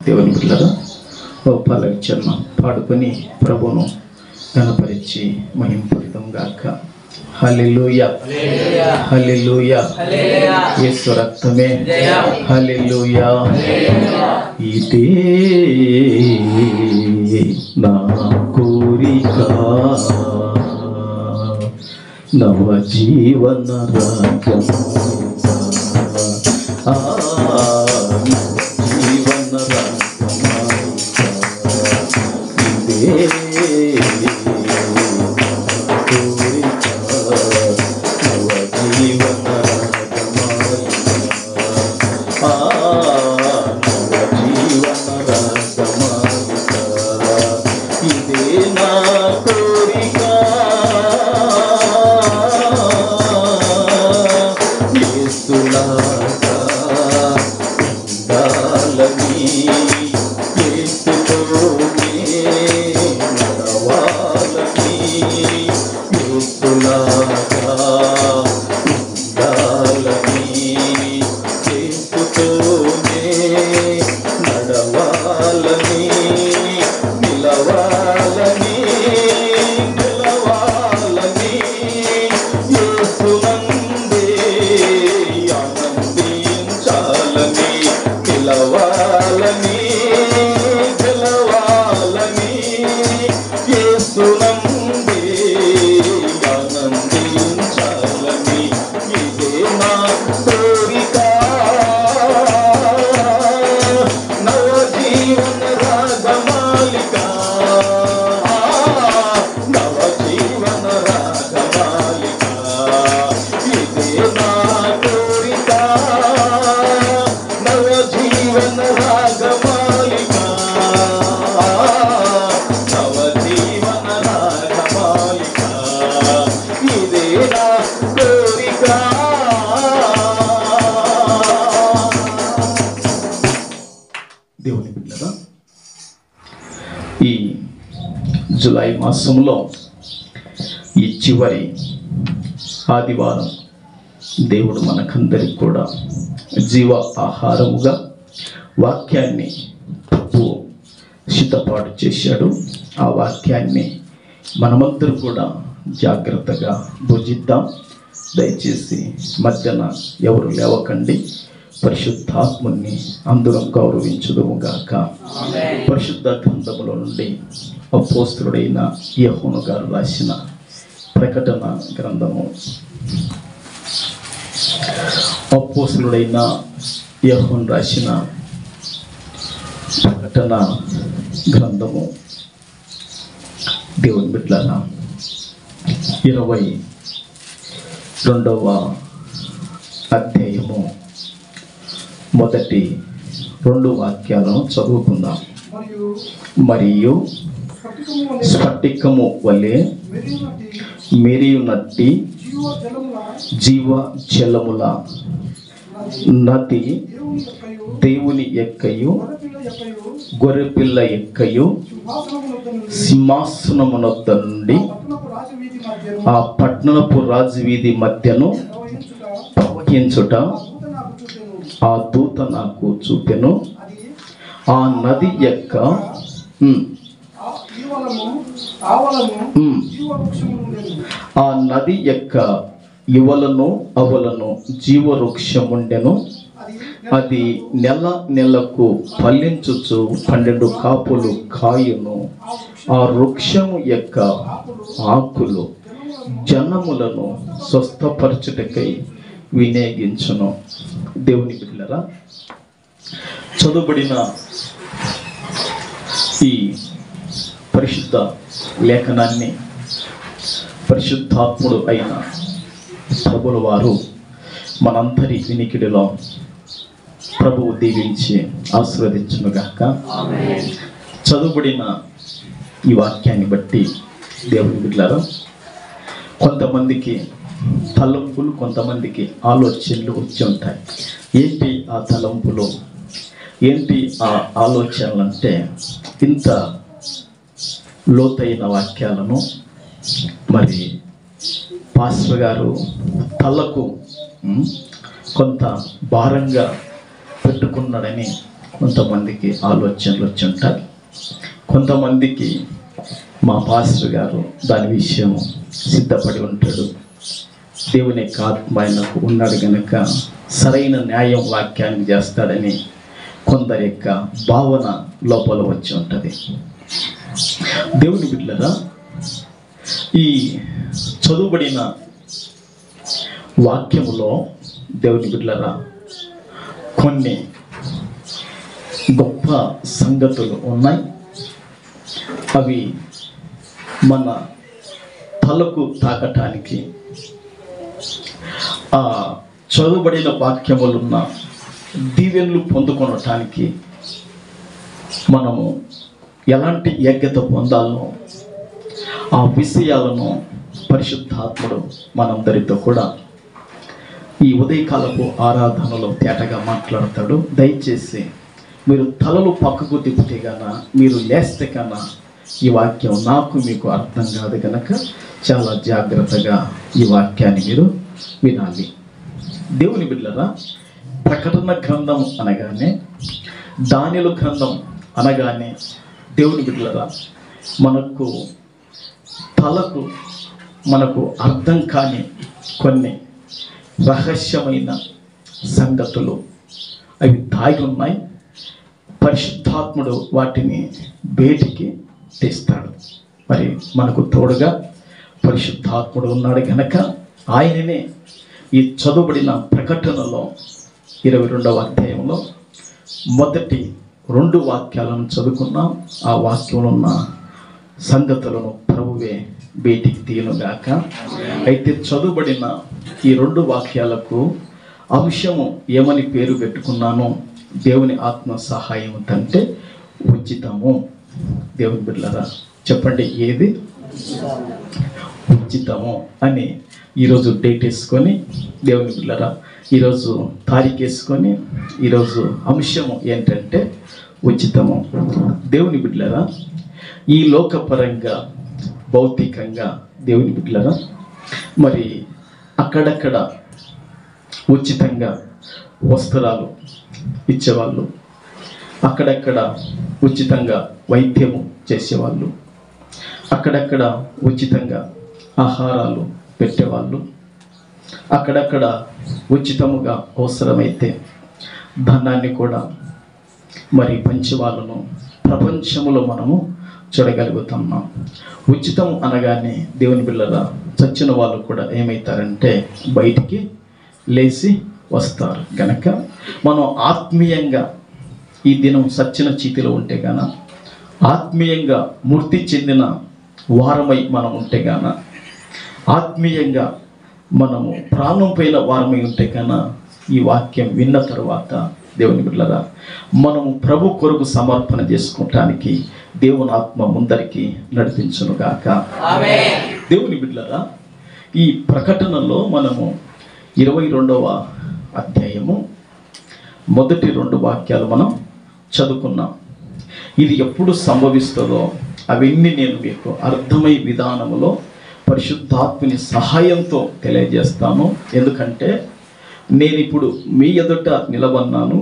దేవుని పిల్లలు ఓ పలచన్న పాడుకొని ప్రభును గణపరిచి మహింపడదాం గాక. హల్లెలూయా హల్లెలూయా, యేసు రక్తమే హల్లెలూయా. ఇదే నా కోరిక, నవ జీవన రాగం, జీవన రాగం ఇదే. దేవుని బిడ్డలారా, ఈ జూలై మాసంలో ఈ చివరి ఆదివారం దేవుడు మనకందరికి కూడా జీవ ఆహారముగా వాక్యాన్ని ప్రభు సిద్ధపాటు చేశాడు. ఆ వాక్యాన్ని మనమందరూ కూడా జాగ్రత్తగా భుజిద్దాం. దయచేసి మధ్యాహ్న ఎవరు లేవకండి. పరిశుద్ధాత్మని అందరం గౌరవించుదుముగాక. పరిశుద్ధ గ్రంథములో నుండి అపోస్తలుడైన యోహాను గారు రాసిన ప్రకటన గ్రంథము, అపోస్తలుడైన యోహాను రాసిన ప్రకటన గ్రంథము దేవుని బిడ్డలారా 22వ అధ్యాయము మొదటి 2 వాక్యాలను చదువుకుందాం. మరియు స్ఫటికము వలె మెరియునట్టి జీవ జలముల నది దేవుని ఎక్కయు గొర్రెపిల్ల ఎక్కయు సింహాసనమునొద్ద నుండి ఆ పట్టణపు రాజవీధి మధ్యను ప్రవహించుట ఆ దూత నాకు చూపెను. ఆ నది యొక్క ఆ నది యొక్క యువలను అవలను జీవవృక్షముండెను. అది నెల నెలకు ఫలించుచు 12 కాపులు కాయును. ఆ వృక్షము యొక్క ఆకులు జనములను స్వస్థపరచుటకై వినియోగించును. దేవుని బిడ్డలారా, చదువుబడిన ఈ పరిశుద్ధ లేఖనాన్ని పరిశుద్ధాత్ముడు అయిన ప్రభుల వారు మనందరి వినికిడిలో ప్రభువు దీవించి ఆశీర్వదించునుగాక. చదువుబడిన ఈ వాక్యాన్ని బట్టి దేవుని బిడ్డలారా, కొంతమందికి తలంపులు, కొంతమందికి ఆలోచనలు వచ్చి ఉంటాయి. ఏంటి ఆ తలంపులు, ఏంటి ఆ ఆలోచనలు అంటే, ఇంత లోతైన వాక్యాలను మరి పాస్టర్ గారు తలకు కొంత భారంగా పెట్టుకున్నాడని కొంతమందికి ఆలోచనలు వచ్చి ఉంటాయి. కొంతమందికి మా పాస్టర్ గారు దాని విషయం సిద్ధపడి ఉంటాడు, దేవుని యొక్క ఆత్మ ఆయనకు ఉన్నాడు కనుక సరైన న్యాయం వాక్యానికి చేస్తాడని కొందరి యొక్క భావన లోపల వచ్చి ఉంటుంది. దేవుని బిడ్డలారా, ఈ చదువుబడిన వాక్యములో దేవుని బిడ్డలారా కొన్ని గొప్ప సంగతులు ఉన్నాయి. అవి మన తలకు తాకటానికి, ఆ చదువుబడిన వాక్యములున్న దీవెనలు పొందుకొనటానికి మనము ఎలాంటి యోగ్యత పొందాలో ఆ విషయాలను పరిశుద్ధాత్ముడు మనందరితో కూడా ఈ ఉదయకాలపు ఆరాధనలో తేటగా మాట్లాడతాడు. దయచేసి మీరు తలలు పక్కకు తిప్పితే కన్నా, మీరు లేస్తే కన్నా ఈ వాక్యం నాకు మీకు అర్థం కాదు కనుక చాలా జాగ్రత్తగా ఈ వాక్యాన్ని మీరు వినాలి. దేవుని బిడ్డలారా, ప్రకటన గ్రంథం అనగానే, దానియేలు గ్రంథం అనగానే దేవుని బిడ్డలారా మనకు తలకు మనకు అర్థం కాని కొన్ని రహస్యమైన సంగతులు అవి దాగి ఉన్నాయి. పరిశుద్ధాత్ముడు వాటిని బయటికి తెస్తాడు. మరి మనకు తోడుగా పరిశుద్ధాత్ముడు ఉన్నాడు కనుక ఆయననే ఈ చదువుబడిన ప్రకటనలో 22వ అధ్యాయంలో మొదటి 2 వాక్యాలను చదువుకున్నాం. ఆ వాక్యంలో ఉన్న సంగతులను ప్రభువే బయటికి తీయనుగాక. అయితే చదువుబడిన ఈ 2 వాక్యాలకు అంశము ఏమని పేరు పెట్టుకున్నాను? దేవుని ఆత్మ సహాయం అంటే ఉచితము. దేవుని బిడ్డలారా చెప్పండి, ఏది ఉచితము అని ఈరోజు డేట్ వేసుకొని, దేవుని బిడ్డలారా ఈరోజు తారీఖు వేసుకొని, ఈరోజు అంశము ఏంటంటే ఉచితము. దేవుని బిడ్డలారా, ఈ లోకపరంగా భౌతికంగా దేవుని బిడ్డలారా మరి అక్కడక్కడ ఉచితంగా వస్త్రాలు ఇచ్చేవాళ్ళు, అక్కడక్కడ ఉచితంగా వైద్యము చేసేవాళ్ళు, అక్కడక్కడ ఉచితంగా ఆహారాలు పెట్టేవాళ్ళు, అక్కడక్కడ ఉచితముగా అవసరమైతే ధనాన్ని కూడా మరి పంచేవాళ్ళను ప్రపంచంలో మనము చూడగలుగుతున్నాం. ఉచితం అనగానే దేవుని బిడ్డలారా చచ్చిన వాళ్ళు కూడా ఏమవుతారంటే బయటికి లేచి వస్తారు. కనుక మనం ఆత్మీయంగా ఈ దినం సచ్చిన చీతిలో ఉంటే గాన, ఆత్మీయంగా మృతి చెందిన వారమై మనం ఉంటే గాన, ఆత్మీయంగా మనము ప్రాణం పైన వారమై ఉంటే గాన, ఈ వాక్యం విన్న తరువాత దేవుని బిడ్డలారా మనము ప్రభు కొరకు సమర్పణ చేసుకోవటానికి దేవుని ఆత్మ ముందరికి నడిపించునుగాక. దేవుని బిడ్డలారా, ఈ ప్రకటనలో మనము 22వ అధ్యాయము మొదటి 2 వాక్యాలు మనం చదువుకున్నాం. ఇది ఎప్పుడు సంభవిస్తుందో అవన్నీ నేను మీకు అర్థమై విధానములో పరిశుద్ధాత్మని సహాయంతో తెలియజేస్తాను. ఎందుకంటే నేను ఇప్పుడు మీ ఎదుట నిలబడినాను,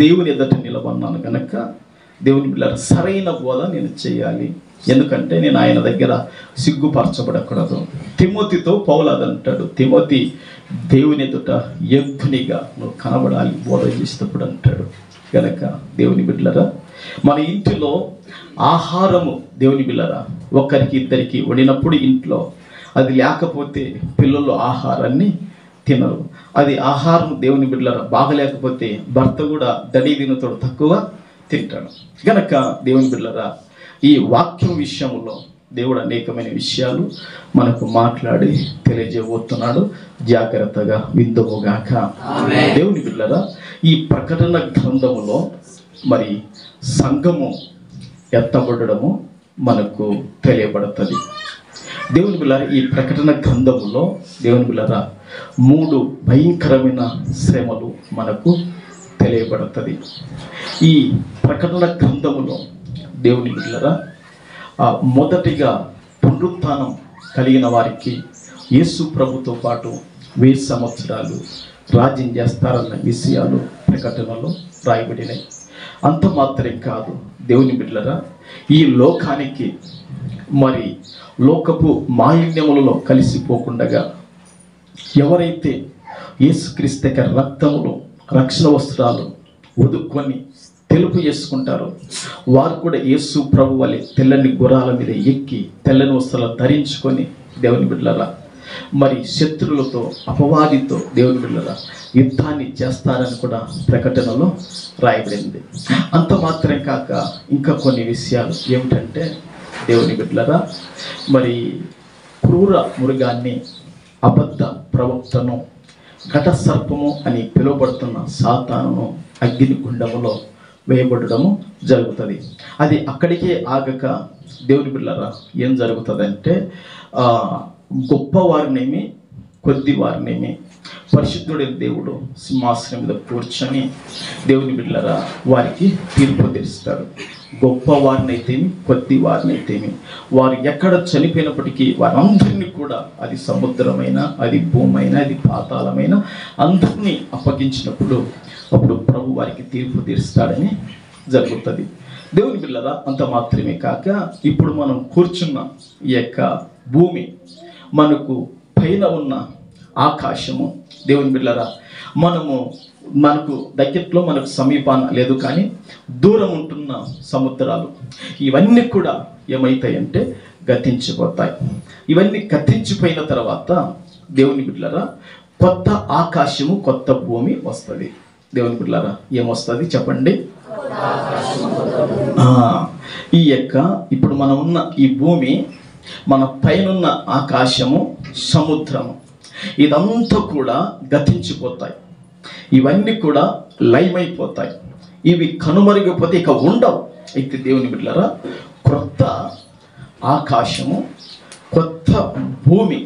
దేవుని ఎదుట నిలబడినాను కనుక దేవుని బిడ్డలారా సరైన బోధ నేను చేయాలి. ఎందుకంటే నేను ఆయన దగ్గర సిగ్గుపరచబడకూడదు. తిమోతితో పౌలు అదంటాడు, తిమోతి దేవుని ఎదుట యోగ్యునిగా నువ్వు కనబడాలి బోధ చేసేటప్పుడు అంటాడు. కనుక దేవుని బిడ్డలారా మన ఇంటిలో ఆహారము దేవుని బిడ్డలారా ఒకరికి ఇద్దరికి వండినప్పుడు ఇంట్లో అది లేకపోతే పిల్లలు ఆహారాన్ని తినరు. అది ఆహారం దేవుని బిడ్డలారా బాగలేకపోతే భర్త కూడా దడి తినతోడు తక్కువ తింటాడు. కనుక దేవుని బిడ్డలారా ఈ వాక్యం విషయంలో దేవుడు అనేకమైన విషయాలు మనకు మాట్లాడి తెలియజేయబోతున్నాడు. జాగ్రత్తగా విందుముగాక. దేవుని బిడ్డలారా ఈ ప్రకటన గ్రంథములో మరి సంఘము ఎత్తబడము మనకు తెలియబడుతుంది. దేవుని బిడ్డలారా ఈ ప్రకటన గ్రంథములో దేవుని బిడ్డలారా 3 భయంకరమైన శ్రమలు మనకు తెలియబడుతుంది. ఈ ప్రకటన గ్రంథములో దేవుని బిడ్డలారా మొదటిగా పునరుత్థానం కలిగిన వారికి యేసు ప్రభుతో పాటు 1000 సంవత్సరాలు రాజ్యం చేస్తారన్న విషయాలు ప్రకటనలో రాయబడినాయి. అంత మాత్రం కాదు దేవుని బిడ్డలారా, ఈ లోకానికి మరి లోకపు మాలిన్యములలో కలిసిపోకుండగా ఎవరైతే యేసుక్రీస్తు యొక్క రక్తములో రక్షణ వస్త్రాలు వదుక్కొని తెలుపు చేసుకుంటారో వారు కూడా యేసు ప్రభు వలె తెల్లని గుర్రాల మీద ఎక్కి తెల్లని వస్త్రాలు ధరించుకొని దేవుని బిడ్డలారా మరి శత్రువులతో అపవాదితో దేవుని బిడ్డలారా యుద్ధాన్ని చేస్తారని కూడా ప్రకటనలో రాయబడింది. అంత మాత్రం కాక ఇంకా కొన్ని విషయాలు ఏమిటంటే దేవుని బిడ్డలారా, మరి క్రూర మృగాన్ని, అబద్ధ ప్రవక్తను, ఘట సర్పము అని పిలువబడుతున్న సాతానును అగ్ని గుండములో వేయబడము జరుగుతుంది. అది అక్కడికే ఆగక దేవుని బిడ్డలారా ఏం జరుగుతుందంటే గొప్పవారినేమి కొద్ది వారినేమి పరిశుద్ధుడైన దేవుడు సింహాసనం మీద కూర్చొని దేవుని బిడ్డలారా వారికి తీర్పు తీరుస్తాడు. గొప్ప వారినైతేమి కొద్ది వారినైతేమి వారు ఎక్కడ చనిపోయినప్పటికీ వారందరినీ కూడా, అది సముద్రమైన, అది భూమైనా, అది పాతాళమైన, అందరినీ అప్పగించినప్పుడు అప్పుడు ప్రభు వారికి తీర్పు తీరుస్తాడని జరుగుతుంది. దేవుని బిడ్డలారా అంత మాత్రమే కాక ఇప్పుడు మనం కూర్చున్న ఈ యొక్క భూమి, మనకు పైన ఉన్న ఆకాశము, దేవుని బిడ్డలారా మనకు దగ్గరలో మనకు సమీపాన లేదు కానీ దూరం ఉంటున్న సముద్రాలు, ఇవన్నీ కూడా ఏమవుతాయంటే గతించిపోతాయి. ఇవన్నీ గతించిపోయిన తర్వాత దేవుని బిడ్డలారా కొత్త ఆకాశము కొత్త భూమి వస్తుంది. దేవుని బిడ్డలారా ఏమొస్తుంది చెప్పండి? ఈ యొక్క ఇప్పుడు మనం ఉన్న ఈ భూమి, మన పైనున్న ఆకాశము, సముద్రము, ఇదంతా కూడా గతించిపోతాయి. ఇవన్నీ కూడా లయమైపోతాయి. ఇవి కనుమరుగైపోతే ఇక ఉండవు. అయితే దేవుని బిడ్డలారా క్రొత్త ఆకాశము కొత్త భూమి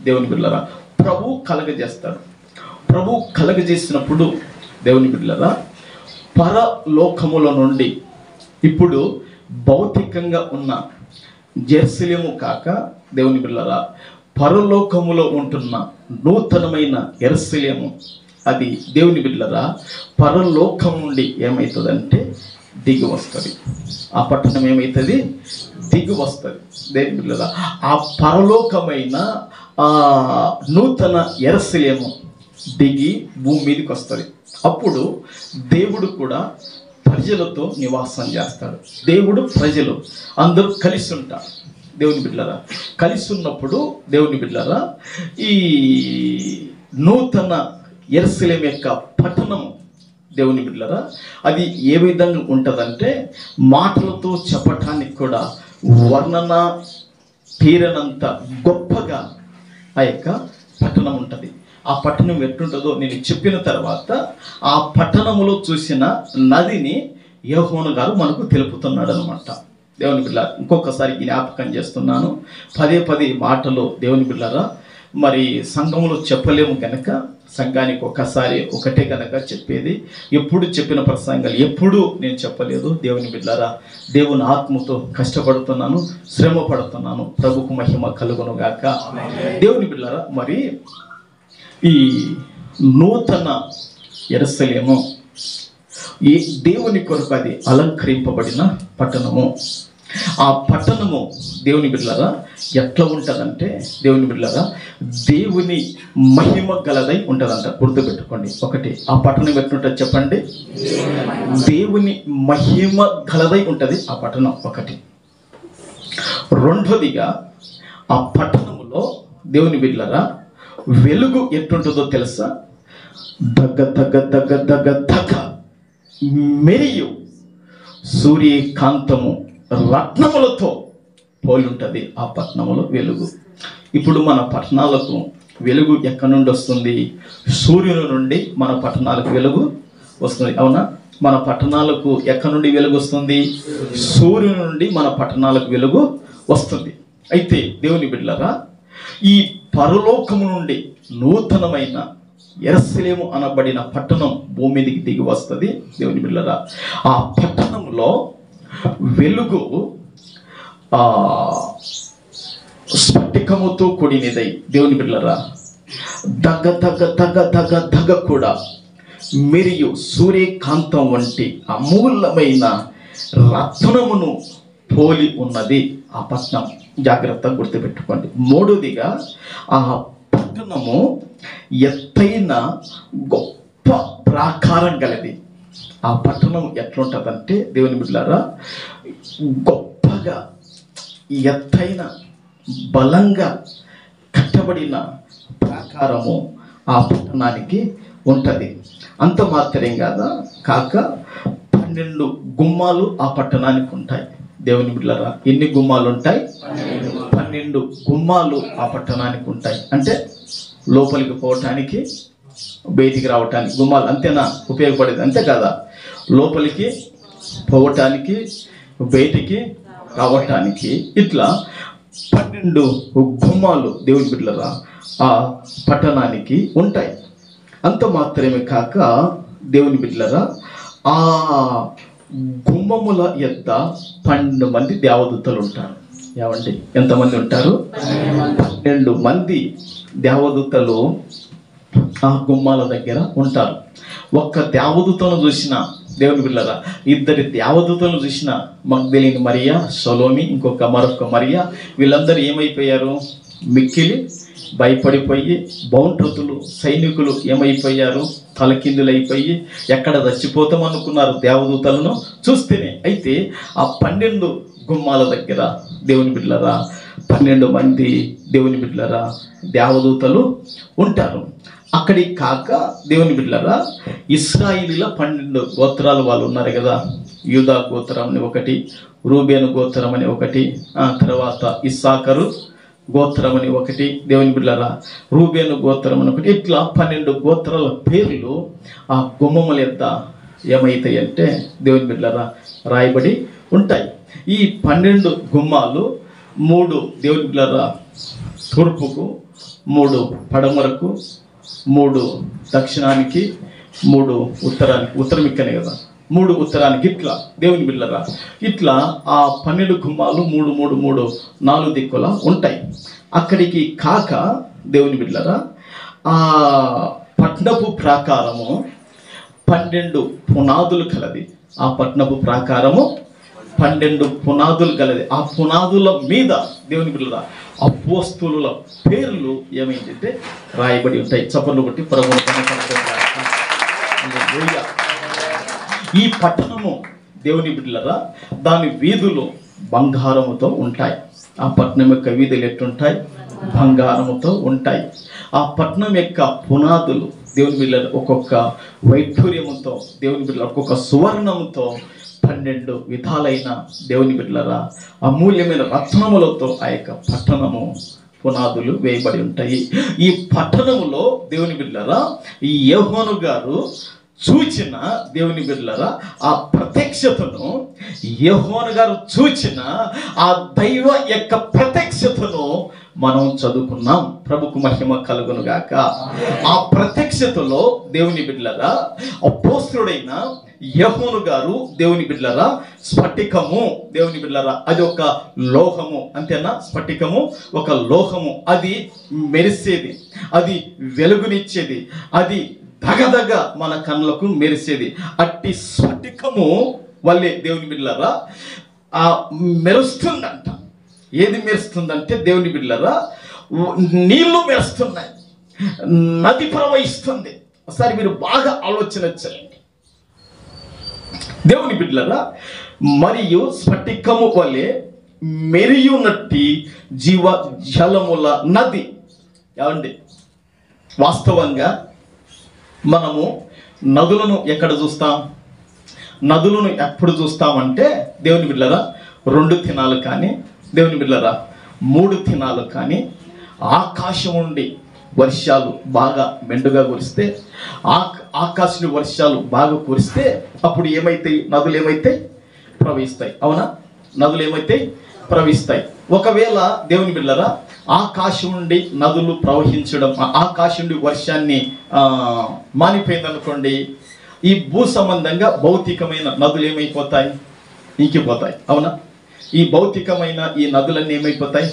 దేవుని బిడ్డలారా ప్రభు కలగజేస్తాడు. ప్రభు కలగజేసినప్పుడు దేవుని బిడ్డలారా పరలోకముల నుండి ఇప్పుడు భౌతికంగా ఉన్న జెరూసలేము కాక దేవుని బిడ్డలారా పరలోకములో ఉంటున్న నూతనమైన యెరూషలేము, అది దేవుని బిడ్డలారా పరలోకం నుండి ఏమవుతుందంటే దిగి వస్తుంది. ఆ పట్టణం ఏమవుతుంది? దిగి వస్తుంది. దేవుని బిడ్డలారా ఆ పరలోకమైన నూతన యెరూషలేము దిగి భూమి మీదకి వస్తుంది. అప్పుడు దేవుడు కూడా ప్రజలతో నివాసం చేస్తాడు. దేవుడు ప్రజలు అందరూ కలిసి ఉంటారు. దేవుని బిడ్డలారా కలిసి ఉన్నప్పుడు దేవుని బిడ్డలారా ఈ నూతన యెరూషలేము యొక్క పట్టణము దేవుని బిడ్డలారా అది ఏ విధంగా ఉంటుందంటే మాటలతో చెప్పటానికి కూడా వర్ణన తీరనంత గొప్పగా ఆ యొక్క పట్టణం ఉంటుంది. ఆ పట్టణం ఎట్టుంటుందో నేను చెప్పిన తర్వాత ఆ పట్టణములో చూసిన నదిని యోహాను గారు మనకు తెలుపుతున్నాడు అనమాట. దేవుని బిడ్డ ఇంకొకసారి జ్ఞాపకం చేస్తున్నాను. పదే మాటలు దేవుని బిడ్డలారా మరి సంఘంలో చెప్పలేము కనుక సంఘానికి ఒకటే కనుక చెప్పేది. ఎప్పుడు చెప్పిన ప్రసంగాలు ఎప్పుడు నేను చెప్పలేదు. దేవుని బిడ్డలారా దేవుని ఆత్మతో కష్టపడుతున్నాను, శ్రమ పడుతున్నాను. ప్రభుకు మహిమ కలుగును గాక. దేవుని బిడ్డలారా మరి ఈ నూతన యెరూషలేము ఈ దేవుని కొరకు అది అలంకరింపబడిన పట్టణము. ఆ పట్టణము దేవుని బిడ్డలారా ఎట్లా ఉంటుందంటే దేవుని బిడ్డలారా దేవుని మహిమ గలదై ఉంటుందంట. గుర్తుపెట్టుకోండి. ఒకటి, ఆ పట్టణం ఎట్లుంటుంది చెప్పండి? దేవుని మహిమ గలదై ఉంటుంది ఆ పట్టణం. ఒకటి. రెండోదిగా ఆ పట్టణములో దేవుని బిడ్డలారా వెలుగు ఎట్లుంటుందో తెలుసా? దగ్గ దగ్గ దగ్గ దగ్గ దగ్గ మెరియు సూర్యకాంతము రత్నములతో పోలి ఉంటుంది ఆ పట్టణములో వెలుగు. ఇప్పుడు మన పట్టణాలకు వెలుగు ఎక్కడి నుండి వస్తుంది? సూర్యుని నుండి మన పట్టణాలకు వెలుగు వస్తుంది. అవునా? మన పట్టణాలకు ఎక్కడి నుండి వెలుగు వస్తుంది? సూర్యుని నుండి మన పట్టణాలకు వెలుగు వస్తుంది. అయితే దేవుని బిడ్డలారా ఈ పరలోకము నుండి నూతనమైన యెరూషలేము అనబడిన పట్టణం భూమి మీదకి దిగి వస్తుంది. దేవుని బిడ్డలారా ఆ పట్టణంలో వెలుగు స్ఫటికముతో కూడినదై దేవుని బిడ్డలారా దగ్గ దగ్గ దగ్గ దగ్గ దగ్గ కూడా మరియు సూర్యకాంతం వంటి అమూల్యమైన రత్నమును పోలి ఉన్నది ఆ పట్టణం. జాగ్రత్తగా గుర్తుపెట్టుకోండి. మూడవదిగా ఆ పట్టణము ఎత్తైన గొప్ప ప్రాకారం గలది. ఆ పట్టణం ఎట్లుంటుందంటే దేవుని బిడ్డలారా, గొప్పగా ఎత్తైన బలంగా కట్టబడిన ప్రాకారము ఆ పట్టణానికి ఉంటుంది. అంత మాత్రం కాక 12 గుమ్మాలు ఆ పట్టణానికి ఉంటాయి. దేవుని బిడ్డలారా, ఎన్ని గుమ్మాలు ఉంటాయి? 12 గుమ్మాలు ఆ పట్టణానికి ఉంటాయి. అంటే లోపలికి పోవటానికి, బయటికి రావటానికి గుమ్మాలు అంతేనా ఉపయోగపడేది? అంతే కదా, లోపలికి పోవటానికి, బయటికి రావటానికి ఇట్లా 12 గుమ్మాలు దేవుని బిడ్డలారా ఆ పట్టణానికి ఉంటాయి. అంత మాత్రమే కాక దేవుని బిడ్డలారా, ఆ గుమ్మముల యొద్ద 12 మంది దేవదూతలు ఉంటారు. ఏమండి, ఎంతమంది ఉంటారు? 12 మంది దేవదూతలు ఆ గుమ్మాల దగ్గర ఉంటారు. ఒక్క దేవదూతను చూసిన దేవుని బిడ్డలారా, 2 దేవదూతలను చూసిన మగ్దలేని మరియా, సొలోమి, మరొక మరియా, వీళ్ళందరూ ఏమైపోయారు? మిక్కిలి భయపడిపోయి, బౌండ్రతులు సైనికులు ఏమైపోయారు? తలకిందులైపోయి ఎక్కడ చచ్చిపోతాం అనుకున్నారు దేవదూతలను చూస్తేనే. అయితే ఆ 12 గుమ్మాల దగ్గర దేవుని బిడ్డలారా 12 మంది దేవుని బిడ్డలారా దేవదూతలు ఉంటారు. అక్కడికి కాక దేవుని బిడ్డలారా, ఇశ్రాయేలీల 12 గోత్రాలు వాళ్ళు ఉన్నారు కదా. యూదా గోత్రం అని ఒకటి, రూబేను గోత్రం అని ఒకటి, తర్వాత ఇస్సాకరు గోత్రం అని ఒకటి, దేవుని బిడ్డలారా రూబేను గోత్రం అని ఒకటి. ఇట్లా 12 గోత్రాల పేర్లు ఆ గుమ్మముల యొద్ద ఏమవుతాయి అంటే దేవుని బిడ్డలారా రాయబడి ఉంటాయి. ఈ 12 గుమ్మాలు 3 దేవుని బిడ్డలారా తూర్పుకు, 3 పడమరకు, 3 దక్షిణానికి, 3 ఉత్తరానికి. ఉత్తరం ఇక్కనే కదా, 3 ఉత్తరానికి. ఇట్లా దేవుని బిడ్డలారా ఇట్లా ఆ 12 గుమ్మాలు 3, 3, 3 4 దిక్కుల ఉంటాయి. అక్కడికి కాక దేవుని బిడ్డలారా ఆ పట్నపు ప్రాకారము 12 పునాదులు కలది. ఆ పట్నపు ప్రాకారము 12 పునాదులు కలది. ఆ పునాదుల మీద దేవుని బిడ్డలారా అపోస్తలుల పేర్లు ఏమైందంటే రాయబడి ఉంటాయి. చప్పట్లు కొట్టి ప్రభువుని కనపడుతున్నారు. ఈ పట్టణము దేవుని బిడ్డలారా దాని వీధులు బంగారముతో ఉంటాయి. ఆ పట్టణం యొక్క వీధులు ఎట్టుంటాయి? బంగారముతో ఉంటాయి. ఆ పట్టణం యొక్క పునాదులు దేవుని బిడ్డలారా ఒక్కొక్క వైఢూర్యముతో, దేవుని బిడ్డలారా ఒక్కొక్క సువర్ణముతో 12 విధాలైన దేవుని బిడ్డలారా అమూల్యమైన రత్నములతో ఆ యొక్క పట్టణము పునాదులు వేయబడి ఉంటాయి. ఈ పట్టణములో దేవుని బిడ్డలారా ఈ యోహాను గారు చూచిన దేవుని బిడ్డలారా ఆ ప్రత్యక్షతను, యోహాను గారు చూచిన ఆ దైవ యొక్క ప్రత్యక్షతను మనం చదువుకున్నాం. ప్రభుకు మహిమ కలుగును గాక. ఆ ప్రత్యక్షతలో దేవుని బిడ్డలారా అపోస్తలుడైన యోహాను గారు దేవుని బిడ్డలారా స్ఫటికము, దేవుని బిడ్డలారా అది ఒక లోహము, అంతేనా? స్ఫటికము ఒక లోహము, అది మెరిసేది, అది వెలుగునిచ్చేది, అది దగదగ మన కళ్ళకు మెరిసేది. అట్టి స్ఫటికము వల్లే దేవుని బిడ్డలారా ఆ మెరుస్తుందంట. ఏది మెరుస్తుందంటే దేవుని బిడ్డలారా నీళ్లు మెరుస్తున్నాయి, నది ప్రవహిస్తుంది. ఒకసారి మీరు బాగా ఆలోచన చేయండి దేవుని బిడ్డలారా. మరియు స్ఫటికము వలె మెరియునట్టి జీవ జలముల నది. ఏమండి, వాస్తవంగా మనము నదులను ఎక్కడ చూస్తాం? నదులను ఎప్పుడు చూస్తామంటే దేవుని బిడ్డలారా 2 దినాలు కానీ, దేవుని బిడ్డలారా 3 దినాలు కానీ ఆకాశం నుండి వర్షాలు బాగా మెండుగా కురిస్తే, ఆకాశం వర్షాలు బాగా కురిస్తే అప్పుడు ఏమైతాయి? నదులు ఏమైతాయి? ప్రవహిస్తాయి. అవునా? నదులు ఏమైతాయి? ప్రవహిస్తాయి. ఒకవేళ దేవుని బిడ్డలారా ఆకాశం నుండి నదులు ప్రవహించడం, ఆకాశం నుండి వర్షాన్ని మానిపోయిందనుకోండి, ఈ భూ సంబంధంగా భౌతికమైన నదులు ఏమైపోతాయి? ఇంకిపోతాయి. అవునా? ఈ భౌతికమైన ఈ నదులన్నీ ఏమైపోతాయి?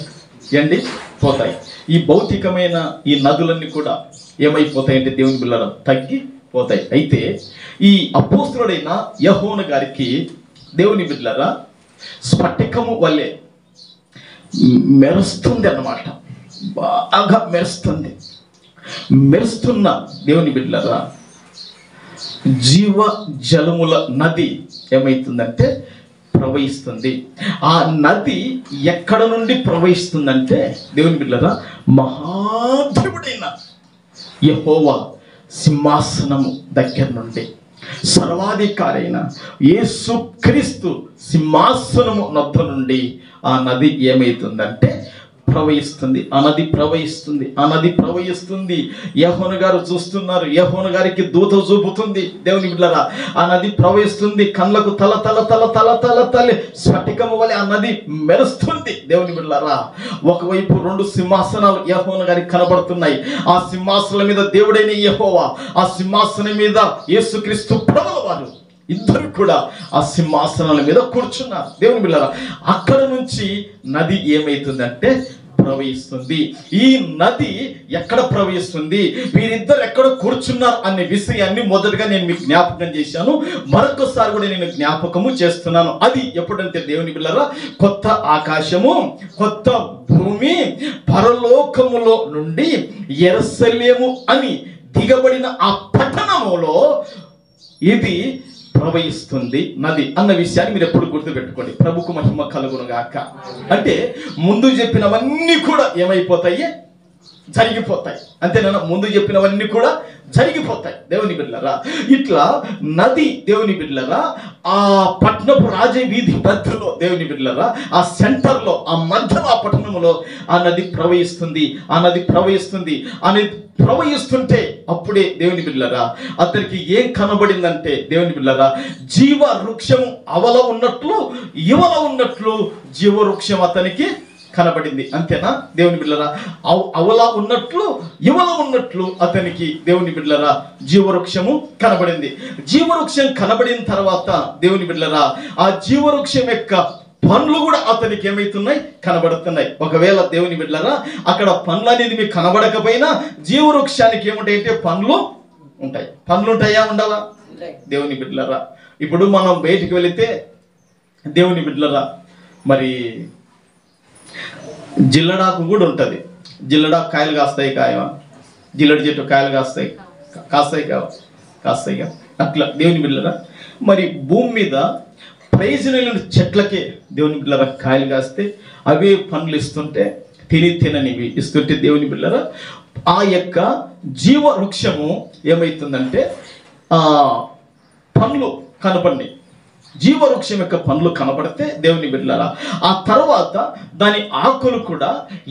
పోతాయి. ఈ భౌతికమైన ఈ నదులన్నీ కూడా ఏమైపోతాయంటే దేవుని బిడ్డలారా తగ్గి పోతాయి. అయితే ఈ అపోస్తులుడైన యోహాను గారికి దేవుని బిడ్డలారా స్ఫటికము వల్లే మెరుస్తుంది అన్నమాట. బాగా మెరుస్తుంది. మెరుస్తున్న దేవుని బిడ్డలారా జీవ జలముల నది ఏమైతుందంటే ప్రవహిస్తుంది. ఆ నది ఎక్కడ నుండి ప్రవహిస్తుందంటే దేవుని బిడ్డలారా మహాదేవుడైన యెహోవా సింహాసనము దగ్గర నుండి, సర్వాధికారి అయిన యేసుక్రీస్తు సింహాసనము నొద్ద నుండి ఆ నది ఏమైతుందంటే ప్రవహిస్తుంది. ఆ నది ప్రవహిస్తుంది. ఆ నది ప్రవహిస్తుంది. యోహాను గారు చూస్తున్నారు. యోహాను గారికి దూత చూపుతుంది. దేవుని బిడ్డలారా ఆ నది ప్రవహిస్తుంది. కళ్ళకు తల తల తల తల తల తల స్ఫటికము వలె ఆ నది మెరుస్తుంది. దేవుని బిడ్డలారా ఒకవైపు 2 సింహాసనాలు యోహాను గారికి కనబడుతున్నాయి. ఆ సింహాసనం మీద దేవుడైన యెహోవా, ఆ సింహాసనం మీద యేసుక్రీస్తు ప్రభువు వారు ఇద్దరు కూడా ఆ సింహాసనాల మీద కూర్చున్నారు. దేవుని బిడ్డలారా అక్కడ నుంచి నది ఏమైతుందంటే ప్రవహిస్తుంది. ఈ నది ఎక్కడ ప్రవహిస్తుంది, వీరిద్దరు ఎక్కడ కూర్చున్నారు అనే విషయాన్ని మొదటగా నేను మీకు జ్ఞాపకం చేశాను. మరొకసారి కూడా నేను జ్ఞాపకము చేస్తున్నాను. అది ఎప్పుడంటే దేవుని బిడ్డలారా కొత్త ఆకాశము కొత్త భూమి పరలోకములో నుండి యెరూషలేము అని దిగబడిన ఆ పట్టణములో ఇది ప్రవహిస్తుంది నది అన్న విషయాన్ని మీరు ఎప్పుడు గుర్తుపెట్టుకోండి. ప్రభుకు మహిమ కలుగును గాక. అంటే ముందు చెప్పినవన్నీ కూడా ఏమైపోతాయి, జరిగిపోతాయి. అంతేనా? ముందు చెప్పినవన్నీ కూడా జరిగిపోతాయి. దేవుని బిడ్డలారా ఇట్లా నది దేవుని బిడ్డలారా ఆ పట్టణపు రాజవీధి మధ్యలో దేవుని బిడ్డలారా ఆ సెంటర్లో ఆ మధ్యలో ఆ పట్టణంలో ఆ నది ప్రవహిస్తుంది. ఆ నది ప్రవహిస్తుంది. ఆ నది ప్రవహిస్తుంటే అప్పుడే దేవుని బిడ్డలారా అతనికి ఏం కనబడిందంటే దేవుని బిడ్డలారా జీవ వృక్షం అవల ఉన్నట్లు ఇవల ఉన్నట్లు జీవ వృక్షం అతనికి కనబడింది. అంతేనా? దేవుని బిడ్డలారా అవల ఉన్నట్లు ఇవల ఉన్నట్లు అతనికి దేవుని బిడ్డలారా జీవవృక్షము కనబడింది. జీవవృక్షం కనబడిన తర్వాత దేవుని బిడ్డలారా ఆ జీవవృక్షం యొక్క పండ్లు కూడా అతనికి ఏమైతున్నాయి, కనబడుతున్నాయి. ఒకవేళ దేవుని బిడ్డలారా అక్కడ పండ్లు అనేది మీకు కనబడకపోయినా జీవవృక్షానికి ఏముంటాయంటే పండ్లు ఉంటాయి. పండ్లు ఉంటాయా, ఉండవా? దేవుని బిడ్డలారా ఇప్పుడు మనం బయటికి వెళితే దేవుని బిడ్డలారా మరి జిల్లడాకు కూడా ఉంటుంది. జిల్లడాకు కాయలు కాస్తాయి, కాయవా? జిల్లడి చెట్టు కాయలు కాస్తాయి, కాస్తాయి కాస్తాయి. అట్లా దేవుని బిడ్డలారా మరి భూమి మీద ప్రయోజనమైన చెట్లకే దేవుని బిడ్డలారా కాయలు కాస్తే అవే పండ్లు ఇస్తుంటే తిననివి ఇస్తుంటే దేవుని బిడ్డలారా ఆ యొక్క జీవ వృక్షము ఏమైతుందంటే ఆ పండ్లు కనపడి జీవవృక్షం యొక్క పండ్లు కనబడితే దేవుని బిడ్డలారా ఆ తర్వాత దాని ఆకులు కూడా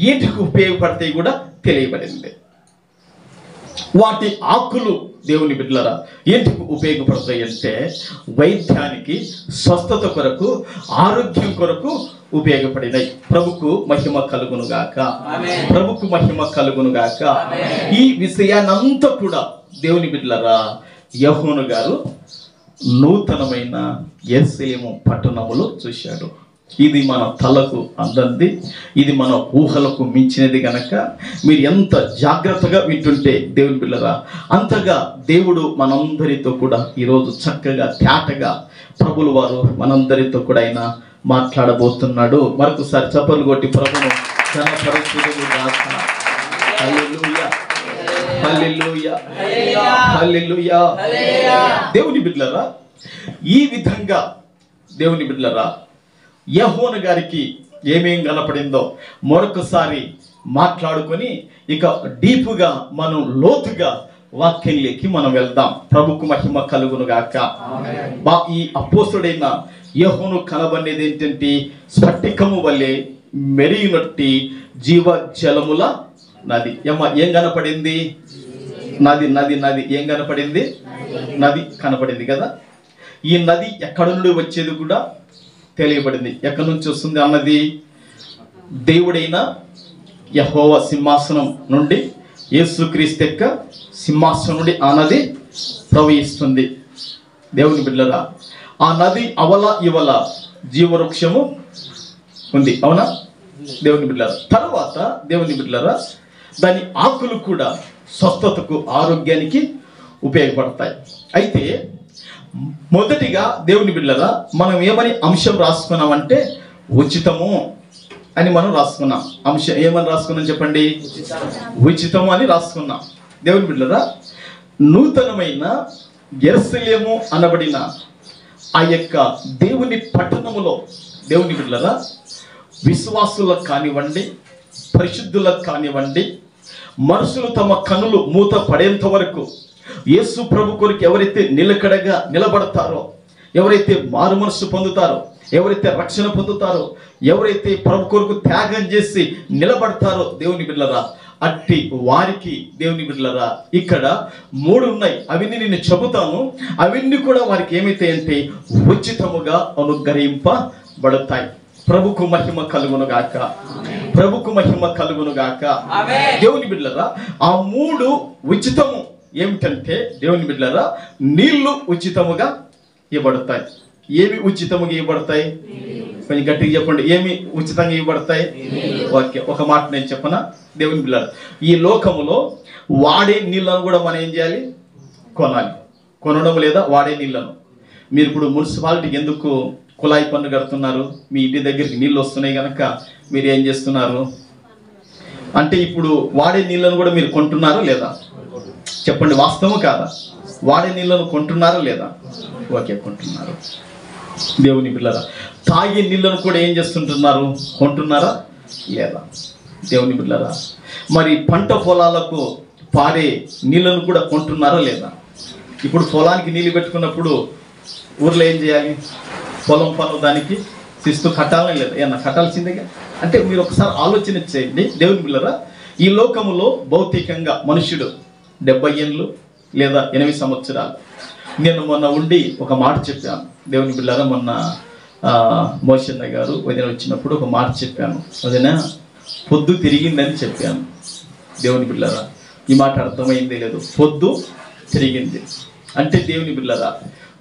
ఏంటికి ఉపయోగపడతాయి కూడా తెలియబడింది. వాటి ఆకులు దేవుని బిడ్డలారా ఏంటికి ఉపయోగపడతాయి అంటే వైద్యానికి, స్వస్థత కొరకు, ఆరోగ్యం కొరకు ఉపయోగపడినాయి. ప్రభుకు మహిమ కలుగును గాక. ప్రభుకు మహిమ కలుగును గాక. ఈ విషయాన్నంతా కూడా దేవుని బిడ్డలారా యోహాను గారు నూతనమైన యెరూషలేము పట్టణములో చూశాడు. ఇది మన తలకు అందంది, ఇది మన ఊహలకు మించినది గనక మీరు ఎంత జాగ్రత్తగా వింటుంటే దేవుని బిడ్డలారా అంతగా దేవుడు మనందరితో కూడా ఈరోజు చక్కగా తేటగా ప్రభులు వారు మనందరితో కూడా ఆయన మాట్లాడబోతున్నాడు. మరొకసారి చప్పలు కొట్టి ప్రభును ఘనపరచుదుము గాక. హల్లెలూయా, హల్లెలూయా, హల్లెలూయా. దేవుని బిడ్డలారా ఈ విధంగా దేవుని బిడ్డలారా యోహాను గారికి ఏమేం కనపడిందో మరొకసారి మాట్లాడుకొని ఇక డీపుగా మనం లోతుగా వాక్యంలోకి మనం వెళ్దాం. ప్రభుకు మహిమ కలుగును గాక. ఈ అపోస్తుడైన యోహాను కనబడేది ఏంటంటే స్ఫటికము వలె మెరియునట్టి జీవ జలముల నది. ఏం కనపడింది? నది నది నది ఏం కనపడింది? నది కనపడింది కదా. ఈ నది ఎక్కడి నుండి వచ్చేది కూడా తెలియబడింది. ఎక్కడి నుంచి వస్తుంది అన్నది దేవుడైన యెహోవా సింహాసనం నుండి, యేసుక్రీస్తు యొక్క సింహాసనం నుండి ఆ నది ప్రవహిస్తుంది. దేవుని బిడ్డలారా ఆ నది అవల ఇవల జీవవృక్షము ఉంది, అవునా? దేవుని బిడ్డలారా తర్వాత దేవుని బిడ్డలారా దాని ఆకులు కూడా స్వస్థతకు, ఆరోగ్యానికి ఉపయోగపడతాయి. అయితే మొదటిగా దేవుని బిడ్డలారా, మనం ఏమని అంశం రాసుకున్నామంటే ఉచితము అని మనం రాసుకున్నాం. అంశం ఏమని రాసుకున్నాం చెప్పండి? ఉచితము అని రాసుకున్నాం. దేవుని బిడ్డలారా, నూతనమైన యెరూషలేము అనబడిన ఆ యొక్క దేవుని పట్టణములో దేవుని బిడ్డలారా, విశ్వాసులకు కానివ్వండి, పరిశుద్ధులకు కానివ్వండి, మనుషులు తమ కన్నులు మూత పడేంత వరకు యేసు ప్రభు కొరకు ఎవరైతే నిలకడగా నిలబడతారో, ఎవరైతే మారు మనసు పొందుతారో, ఎవరైతే రక్షణ పొందుతారో, ఎవరైతే ప్రభు కొరకు త్యాగం చేసి నిలబడతారో దేవుని బిడ్డలారా, అట్టి వారికి దేవుని బిడ్డలారా ఇక్కడ 3 ఉన్నాయి. అవన్నీ నేను చెబుతాను. అవన్నీ కూడా వారికి ఏమైతాయంటే ఉచితముగా అనుగ్రహింపబడతాయి. ప్రభుకు మహిమ కలుగును గాక. ప్రభుకు మహిమ కలుగును గాక. దేవుని బిడ్డలారా, ఆ 3 ఉచితము ఏమిటంటే దేవుని బిడ్డలారా, నీళ్లు ఉచితముగా ఇవ్వబడతాయి. ఏమి ఉచితముగా ఇవ్వబడతాయి? కొంచెం గట్టిగా చెప్పండి. ఏమి ఉచితంగా ఇవ్వబడతాయి? ఓకే, ఒక మాట నేను చెప్పనా? దేవుని బిడ్డలారా, ఈ లోకములో వాడే నీళ్ళను కూడా మనం ఏం చేయాలి? కొనాలి. కొనడం లేదా వాడే నీళ్ళను. మీరు ఇప్పుడు మున్సిపాలిటీకి ఎందుకు కుళాయి పన్ను కడుతున్నారు? మీ ఇంటి దగ్గరికి నీళ్ళు వస్తున్నాయి కనుక మీరు ఏం చేస్తున్నారు అంటే ఇప్పుడు వాడే నీళ్ళను కూడా మీరు కొంటున్నారా లేదా? చెప్పండి, వాస్తవం కాదా? వాడే నీళ్ళను కొంటున్నారా లేదా? ఓకే, కొంటున్నారు. దేవుని బిడ్డలారా, తాగే నీళ్ళను కూడా ఏం చేస్తుంటున్నారు? కొంటున్నారా లేదా? దేవుని బిడ్డలారా, మరి పంట పొలాలకు పారే నీళ్ళను కూడా కొంటున్నారా లేదా? ఇప్పుడు పొలానికి నీళ్ళు పెట్టుకున్నప్పుడు ఊర్లో ఏం చేయాలి? పొలం పనులు దానికి శిస్తు కట్టాలని లేదా? ఏమన్నా కట్టాల్సిందేగా. అంటే మీరు ఒకసారి ఆలోచన చేయండి. దేవుని బిడ్డలారా, ఈ లోకములో భౌతికంగా మనుషుడు 70 ఏళ్ళు లేదా 8 సంవత్సరాలు. నేను మొన్న ఉండి ఒక మాట చెప్పాను. దేవుని బిడ్డలారా, మొన్న మోషన్న గారు వదిన వచ్చినప్పుడు ఒక మాట చెప్పాను. వదిన పొద్దు తిరిగిందని చెప్పాను. దేవుని బిడ్డలారా, ఈ మాట అర్థమైందే లేదు. పొద్దు తిరిగింది అంటే దేవుని బిడ్డలారా,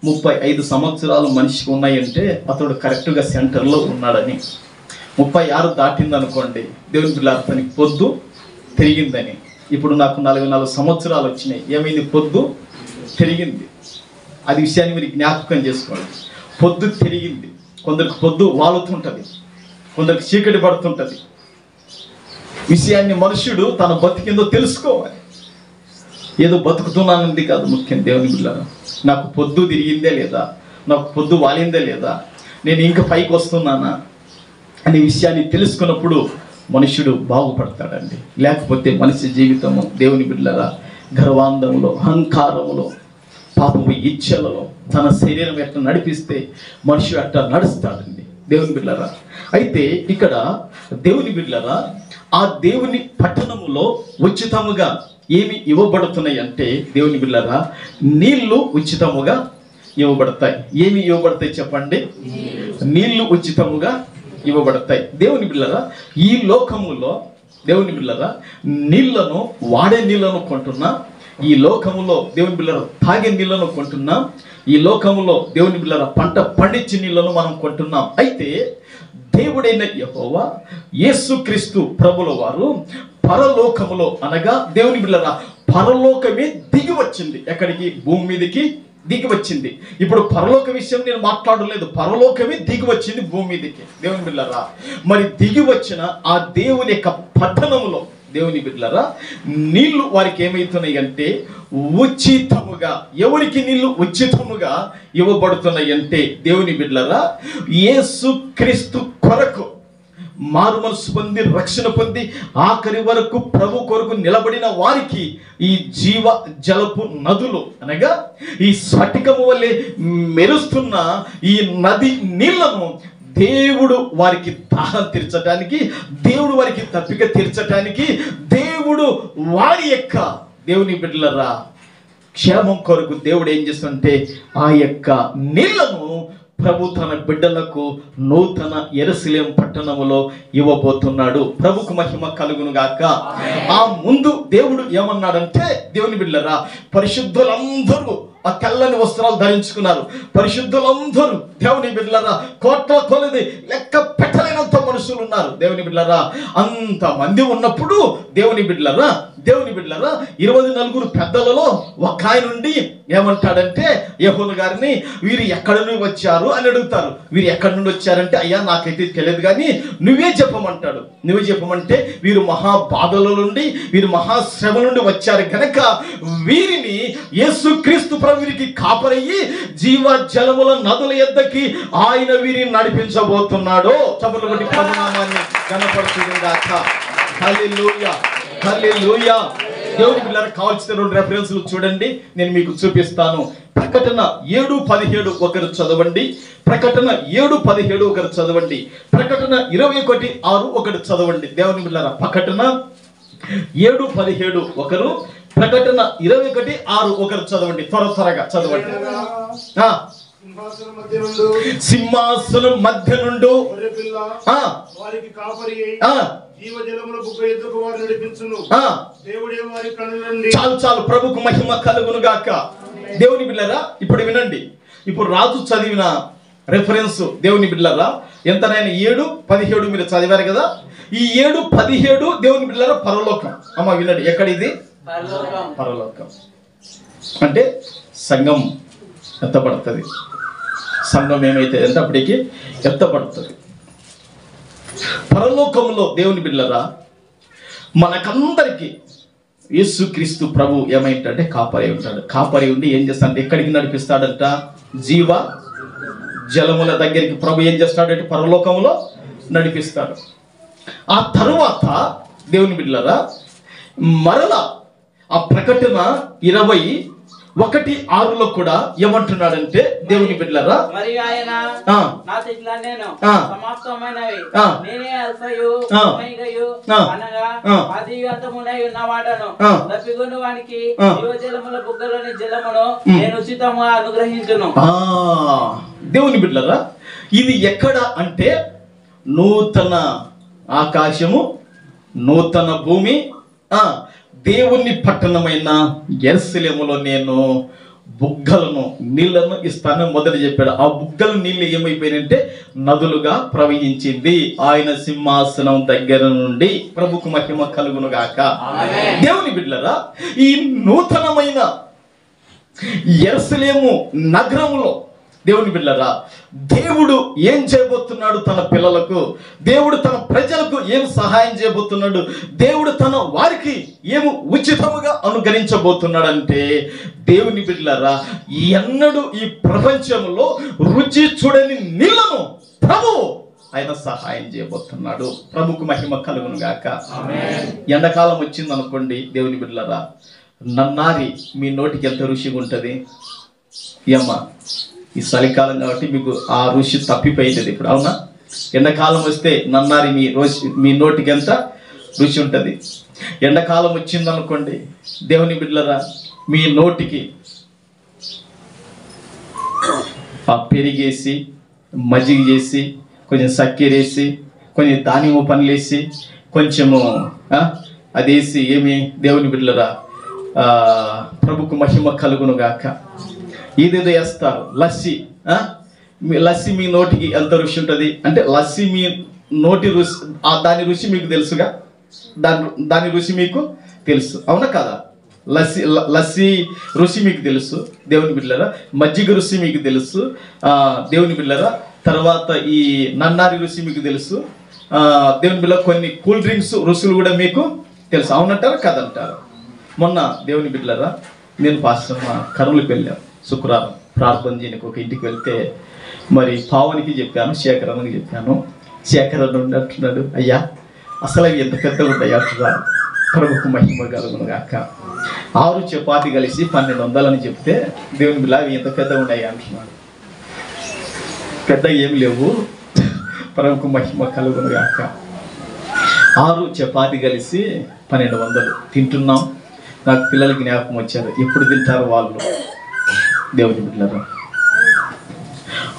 35 సంవత్సరాలు మనిషికి ఉన్నాయంటే అతడు కరెక్ట్గా సెంటర్లో ఉన్నాడని. 36 దాటింది అనుకోండి, దేవుని బిడ్డలారా, అతనికి పొద్దు తిరిగిందని. ఇప్పుడు నాకు 44 సంవత్సరాలు వచ్చినాయి. ఏమైంది? పొద్దు తిరిగింది. అది విషయాన్ని మీరు జ్ఞాపకం చేసుకోండి. పొద్దు తిరిగింది. కొందరికి పొద్దు వాలుతుంటుంది, కొందరికి చీకటి పడుతుంటుంది. విషయాన్ని మనుషుడు తన బతికిందో తెలుసుకోవాలి. ఏదో బతుకుతున్నానంది కాదు ముఖ్యం. దేవుని బిడ్డలారా, నాకు పొద్దు తిరిగిందే లేదా, నాకు పొద్దు వాలిందే లేదా, నేను ఇంకా పైకి వస్తున్నానా అనే విషయాన్ని తెలుసుకున్నప్పుడు మనుషుడు బాగుపడతాడండి. లేకపోతే మనిషి జీవితము దేవుని బిడ్డలారా గర్వాంధములో, అహంకారములో, పాపము ఇచ్ఛలలో తన శరీరం ఎట్లా నడిపిస్తే మనుషుడు అట్లా నడుస్తాడండి. దేవుని బిడ్డలారా, అయితే ఇక్కడ దేవుని బిడ్డలారా, ఆ దేవుని పట్టణములో ఉచితముగా ఏమి ఇవ్వబడుతున్నాయి అంటే దేవుని బిడ్డలారా, నీళ్లు ఉచితముగా ఇవ్వబడతాయి. ఏమి ఇవ్వబడతాయి చెప్పండి? నీళ్లు ఉచితముగా ఇవ్వబడతాయి. దేవుని బిడ్డలారా, ఈ లోకములో దేవుని బిడ్డలారా నీళ్లను, వాడే నీళ్లను కొంటున్నా, ఈ లోకములో దేవుని బిడ్డలారా తాగే నీళ్లను కొంటున్నాం, ఈ లోకములో దేవుని బిడ్డలారా పంట పండించే నీళ్లను మనం కొంటున్నాం. అయితే దేవుడైన యెహోవా యేసుక్రీస్తు ప్రభుల వారు పరలోకములో అనగా దేవుని బిడ్డలారా పరలోకమే దిగి వచ్చింది. ఎక్కడికి? భూమి మీదకి దిగి వచ్చింది. ఇప్పుడు పరలోక విషయం నేను మాట్లాడలేదు, పరలోకమే దిగి వచ్చింది భూమి మీదకి. దేవుని బిడ్డలారా, మరి దిగి వచ్చిన ఆ దేవుని యొక్క పట్టణములో దేవుని బిడ్డలారా నీళ్లు వారికి ఏమవుతున్నాయి అంటే ఉచితముగా. ఎవరికి నీళ్లు ఉచితముగా ఇవ్వబడుతున్నాయి అంటే దేవుని బిడ్డలారా యేసుక్రీస్తు కొరకు మారు మనసు పొంది రక్షణ పొంది ఆఖరి వరకు ప్రభు కొరకు నిలబడిన వారికి ఈ జీవ జలపు నదులు అనగా ఈ స్ఫటికము వల్లే మెరుస్తున్న ఈ నది నీళ్లను దేవుడు వారికి దాహం తీర్చడానికి, దేవుడు వారికి తప్పిక తీర్చడానికి, దేవుడు వారి యొక్క దేవుని బిడ్డలరా క్షేమం కొరకు దేవుడు ఏం చేస్తుంటే ఆ యొక్క నీళ్లను ప్రభు తన బిడ్డలకు నూతన యెరూషలేము పట్టణములో ఇవ్వబోతున్నాడు. ప్రభుకు మహిమ కలుగును గాక. ఆ ముందు దేవుడు ఏమన్నాడంటే దేవుని బిడ్డలరా పరిశుద్ధులందరూ ఆ తెల్లని వస్త్రాలు ధరించుకున్నారు. పరిశుద్ధులందరూ దేవుని బిడ్డలరా కోట్ల కొలది లెక్క పెట్టలేనంత మనుషులు ఉన్నారు. దేవుని బిడ్డలరా అంత మంది ఉన్నప్పుడు దేవుని బిడ్డలరా దేవుని బిడ్డలారా 24 పెద్దలలో ఒక ఆయన నుండి ఏమంటాడంటే యోహాను గారిని, వీరు ఎక్కడి నుండి వచ్చారు అని అడుగుతారు. వీరు ఎక్కడి నుండి వచ్చారంటే, అయ్యా నాకైతే తెలియదు కానీ నువ్వే చెప్పమంటాడు. నువ్వే చెప్పమంటే, వీరు మహా బాధల నుండి, వీరు మహాశ్రమ నుండి వచ్చారు కనుక వీరిని యేసుక్రీస్తు ప్రభు వీరికి కాపరయ్యి జీవ జలముల నదుల యొద్దకి ఆయన వీరిని నడిపించబోతున్నాడు. చప్పట్లు కొట్టి ప్రభునామాన్ని కనపడుతుందాక. హల్లెలూయా, హల్లెలూయా. దేవుని పిల్లలకు కావాల్సిన 2 రెఫరెన్స్లు చూడండి, నేను మీకు చూపిస్తాను. ప్రకటన 7:17 ఒకరు చదవండి. ప్రకటన 7:17 ఒకరు చదవండి. ప్రకటన 21:6 ఒకరు చదవండి. దేవుని పిల్లల ప్రకటన 7:17 ఒకరు, ప్రకటన 21:6 ఒకరు చదవండి. త్వరగా చదవండి. సింహాసనం మధ్య నుండి చాలు ప్రభుకు మహిమ కలుగును గాక. దేవుని బిడ్డలారా ఇప్పుడు వినండి. ఇప్పుడు రాజు చదివిన రెఫరెన్స్ దేవుని బిడ్డలారా ఎంతనైనా 7:17 మీరు చదివారు కదా. ఈ 7:17 దేవుని బిడ్డలారా పరలోకం. అమ్మ వినండి, ఎక్కడ ఇది? పరలోకం అంటే సంఘం ఎత్తబడుతుంది. సంఘం ఏమైతే అంటే అప్పటికి ఎత్తబడుతుంది. పరలోకంలో దేవుని బిడ్డలారా మనకందరికి యేసుక్రీస్తు ప్రభు ఏమైందంటే కాపరి ఉంటాడు. కాపరి ఉండి ఏం చేస్తాడంటే ఎక్కడికి నడిపిస్తాడంట? జీవ జలముల దగ్గరికి ప్రభు ఏం చేస్తాడంటే పరలోకంలో నడిపిస్తాడు. ఆ తరువాత దేవుని బిడ్డలారా మరలా ఆ ప్రకటన 21:6 కూడా ఏమంటున్నాడంటే దేవుని బిడ్డలారా, మరియు ఆయన నాతో ఇట్లా నేను సమాప్తమైనవి నేనే అల్ఫయు ఒమేగాయు అనగా ఆదియు అంతమునై ఉన్న వాడను. తప్పికొను వానికి జీవజలముల బుగ్గలోని జలమును నేను ఉచితంగా అనుగ్రహించును. దేవుని బిడ్డలారా ఇది ఎక్కడ అంటే నూతన ఆకాశము నూతన భూమి దేవుని పట్టణమైన యెరూషలేములో నేను బుగ్గలను నీళ్లను ఇస్తాను మొదలు చెప్పాడు. ఆ బుగ్గల నీళ్ళు ఏమైపోయినంటే నదులుగా ప్రవహించింది ఆయన సింహాసనం దగ్గర నుండి. ప్రభుకు మహిమ కలుగును గాక. దేవుని బిడ్డలారా ఈ నూతనమైన యెరూషలేము నగరములో దేవుని బిడ్డలారా దేవుడు ఏం చేయబోతున్నాడు తన పిల్లలకు? దేవుడు తన ప్రజలకు ఏం సహాయం చేయబోతున్నాడు? దేవుడు తన వారికి ఏమి ఉచితముగా అనుగ్రహించబోతున్నాడు అంటే దేవుని బిడ్డలారా ఎన్నడూ ఈ ప్రపంచంలో రుచి చూడని నీళ్లను ప్రభు ఆయన సహాయం చేయబోతున్నాడు. ప్రభుకు మహిమ కలుగును గాక. ఎండాకాలం వచ్చింది అనుకోండి దేవుని బిడ్డలారా, నన్నారి మీ నోటికి ఎంత రుచిగా ఉంటుంది. ఏమ్మా ఈ చలికాలం కాబట్టి మీకు ఆ రుచి తప్పిపోయింది ఇప్పుడు, అవునా? ఎండాకాలం వస్తే నన్నారి మీ నోటికి ఎంత రుచి ఉంటుంది. ఎండాకాలం వచ్చింది అనుకోండి దేవుని బిడ్డలారా మీ నోటికి ఆ పెరిగేసి మజ్జిగ చేసి కొంచెం చక్కెర వేసి కొంచెం దానిమ్మ పండ్లు వేసి కొంచెము అదేసి ఏమి దేవుని బిడ్డలారా ప్రభుకు మహిమ కలుగును గాక ఇదేదో వేస్తారు. లస్సీ మీ నోటికి ఎంత రుచి ఉంటుంది అంటే లస్సీ మీ నోటి రుచి దాని రుచి మీకు తెలుసుగా, దాని రుచి మీకు తెలుసు, అవునా కదా? లస్సీ రుచి మీకు తెలుసు దేవుని బిడ్డలారా. మజ్జిగ రుచి మీకు తెలుసు దేవుని బిడ్డలారా. తర్వాత ఈ నన్నారి రుచి మీకు తెలుసు దేవుని బిడ్డలారా. కొన్ని కూల్ డ్రింక్స్ రుచులు కూడా మీకు తెలుసు, అవునంటారా కదంటారు? మొన్న దేవుని బిడ్డలారా నేను పాస్టర్ కర్నూలుకి వెళ్ళాను. శుక్రవారం ప్రార్థన చేయడానికి ఒక ఇంటికి వెళ్తే మరి పావనికి చెప్పాను, శేఖరన్నకి చెప్పాను. శేఖరన్న అంటున్నాడు, అయ్యా అసలు అవి ఎంత పెద్దగా ఉంటాయి అంటున్నారు. ప్రభుకు మహిమ కలుగును గాక. 6 చపాతీ కలిసి 1200 అని చెప్తే దేవుని బిడ్డ అవి ఎంత పెద్దగా ఉన్నాయి అంటున్నాడు. పెద్ద ఏమి లేవు. ప్రభుకు మహిమ కలుగును గాక. 6 చపాతీ కలిసి 1200 తింటున్నాం. నాకు పిల్లలకి జ్ఞాపకం వచ్చారు, ఎప్పుడు తింటారు వాళ్ళు దేవుని బిడ్డలారా.